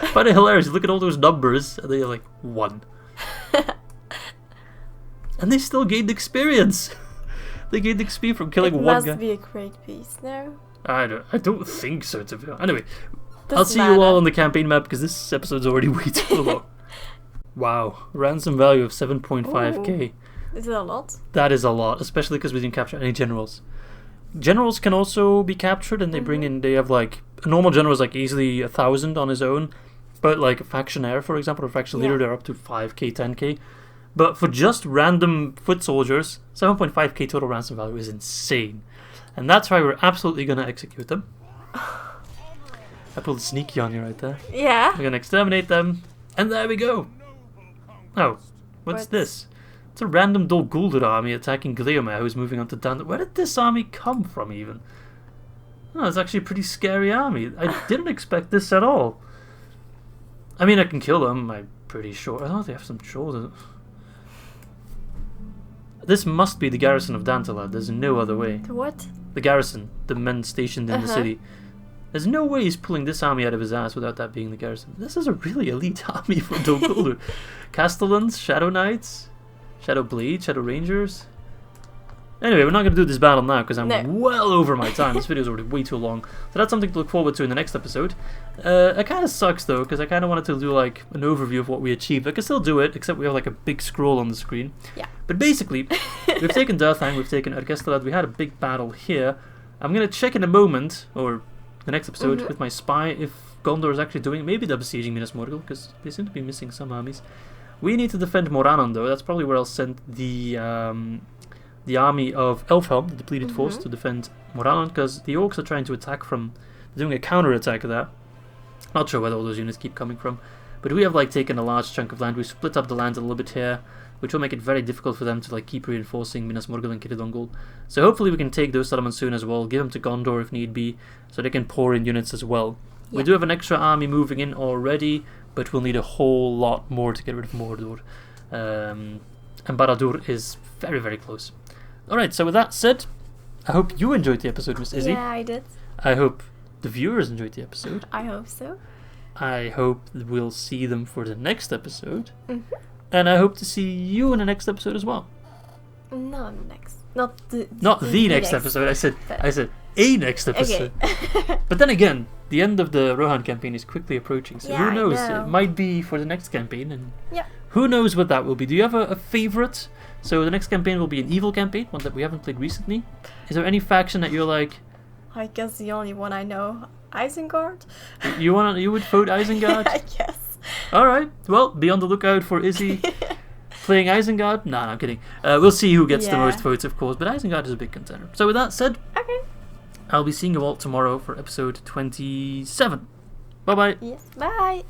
I find it hilarious. You look at all those numbers, and they're like one, and they still gained experience. They gained XP from killing one guy. It must be a great beast now. I don't think so. To be honest. Anyway. I'll see you all on the campaign map because this episode's already way too long. Wow, ransom value of 7.5k. Is it a lot? That is a lot, especially because we didn't capture any generals. Generals can also be captured, and they bring in. They have like a normal general is like easily 1,000 on his own, but like a factionaire, for example, or faction leader, they're up to 5k, 10k. But for just random foot soldiers, 7.5k total ransom value is insane, and that's why we're absolutely gonna execute them. I pulled sneaky on you right there. Yeah. We're gonna exterminate them, and there we go. Oh, what's this? It's a random Dol Guldur army attacking Gleomir, who's moving on to Dan. Where did this army come from, even? Oh, it's actually a pretty scary army. I didn't expect this at all. I mean, I can kill them, I'm pretty sure. Oh, they have some trolls. This must be the garrison of Dantalad. There's no other way. The what? The garrison, the men stationed in the city. There's no way he's pulling this army out of his ass without that being the garrison. This is a really elite army for Dol Guldur. Castellans, Shadow Knights, Shadow Blades, Shadow Rangers. Anyway, we're not going to do this battle now because I'm well over my time. This video is already way too long. So that's something to look forward to in the next episode. It kind of sucks though because I kind of wanted to do like an overview of what we achieved. I can still do it, except we have like a big scroll on the screen. Yeah. But basically, we've taken Durthang, we've taken Ergestelad, we had a big battle here. I'm going to check in a moment, or the next episode, with my spy if Gondor is actually doing it. Maybe they're besieging Minas Morgul because they seem to be missing some armies. We need to defend Morannon though. That's probably where I'll send the army of Elfhelm, the depleted force, to defend Morannon because the Orcs are trying to attack from. They're doing a counter attack of that. Not sure where all those units keep coming from, but we have like taken a large chunk of land. We split up the land a little bit here, which will make it very difficult for them to like keep reinforcing Minas Morgul and Kiridongol. So hopefully we can take those settlements soon as well, give them to Gondor if need be, so they can pour in units as well. Yeah. We do have an extra army moving in already, but we'll need a whole lot more to get rid of Mordor. And Barad-dûr is very, very close. Alright, so with that said, I hope you enjoyed the episode, Miss Izzy. Yeah, I did. I hope the viewers enjoyed the episode. I hope so. I hope we'll see them for the next episode. And I hope to see you in the next episode as well. No, next. Not the next episode. I said a next episode. Okay. But then again, the end of the Rohan campaign is quickly approaching. So yeah, who knows? It might be for the next campaign, and yeah. Who knows what that will be? Do you have a favorite? So the next campaign will be an evil campaign, one that we haven't played recently. Is there any faction that you're like? I guess the only one I know, Isengard. You would vote Isengard? I guess. All right. Well, be on the lookout for Izzy playing Isengard. Nah, I'm kidding. We'll see who gets the most votes, of course. But Isengard is a big contender. So with that said, I'll be seeing you all tomorrow for episode 27. Bye bye. Yes. Bye.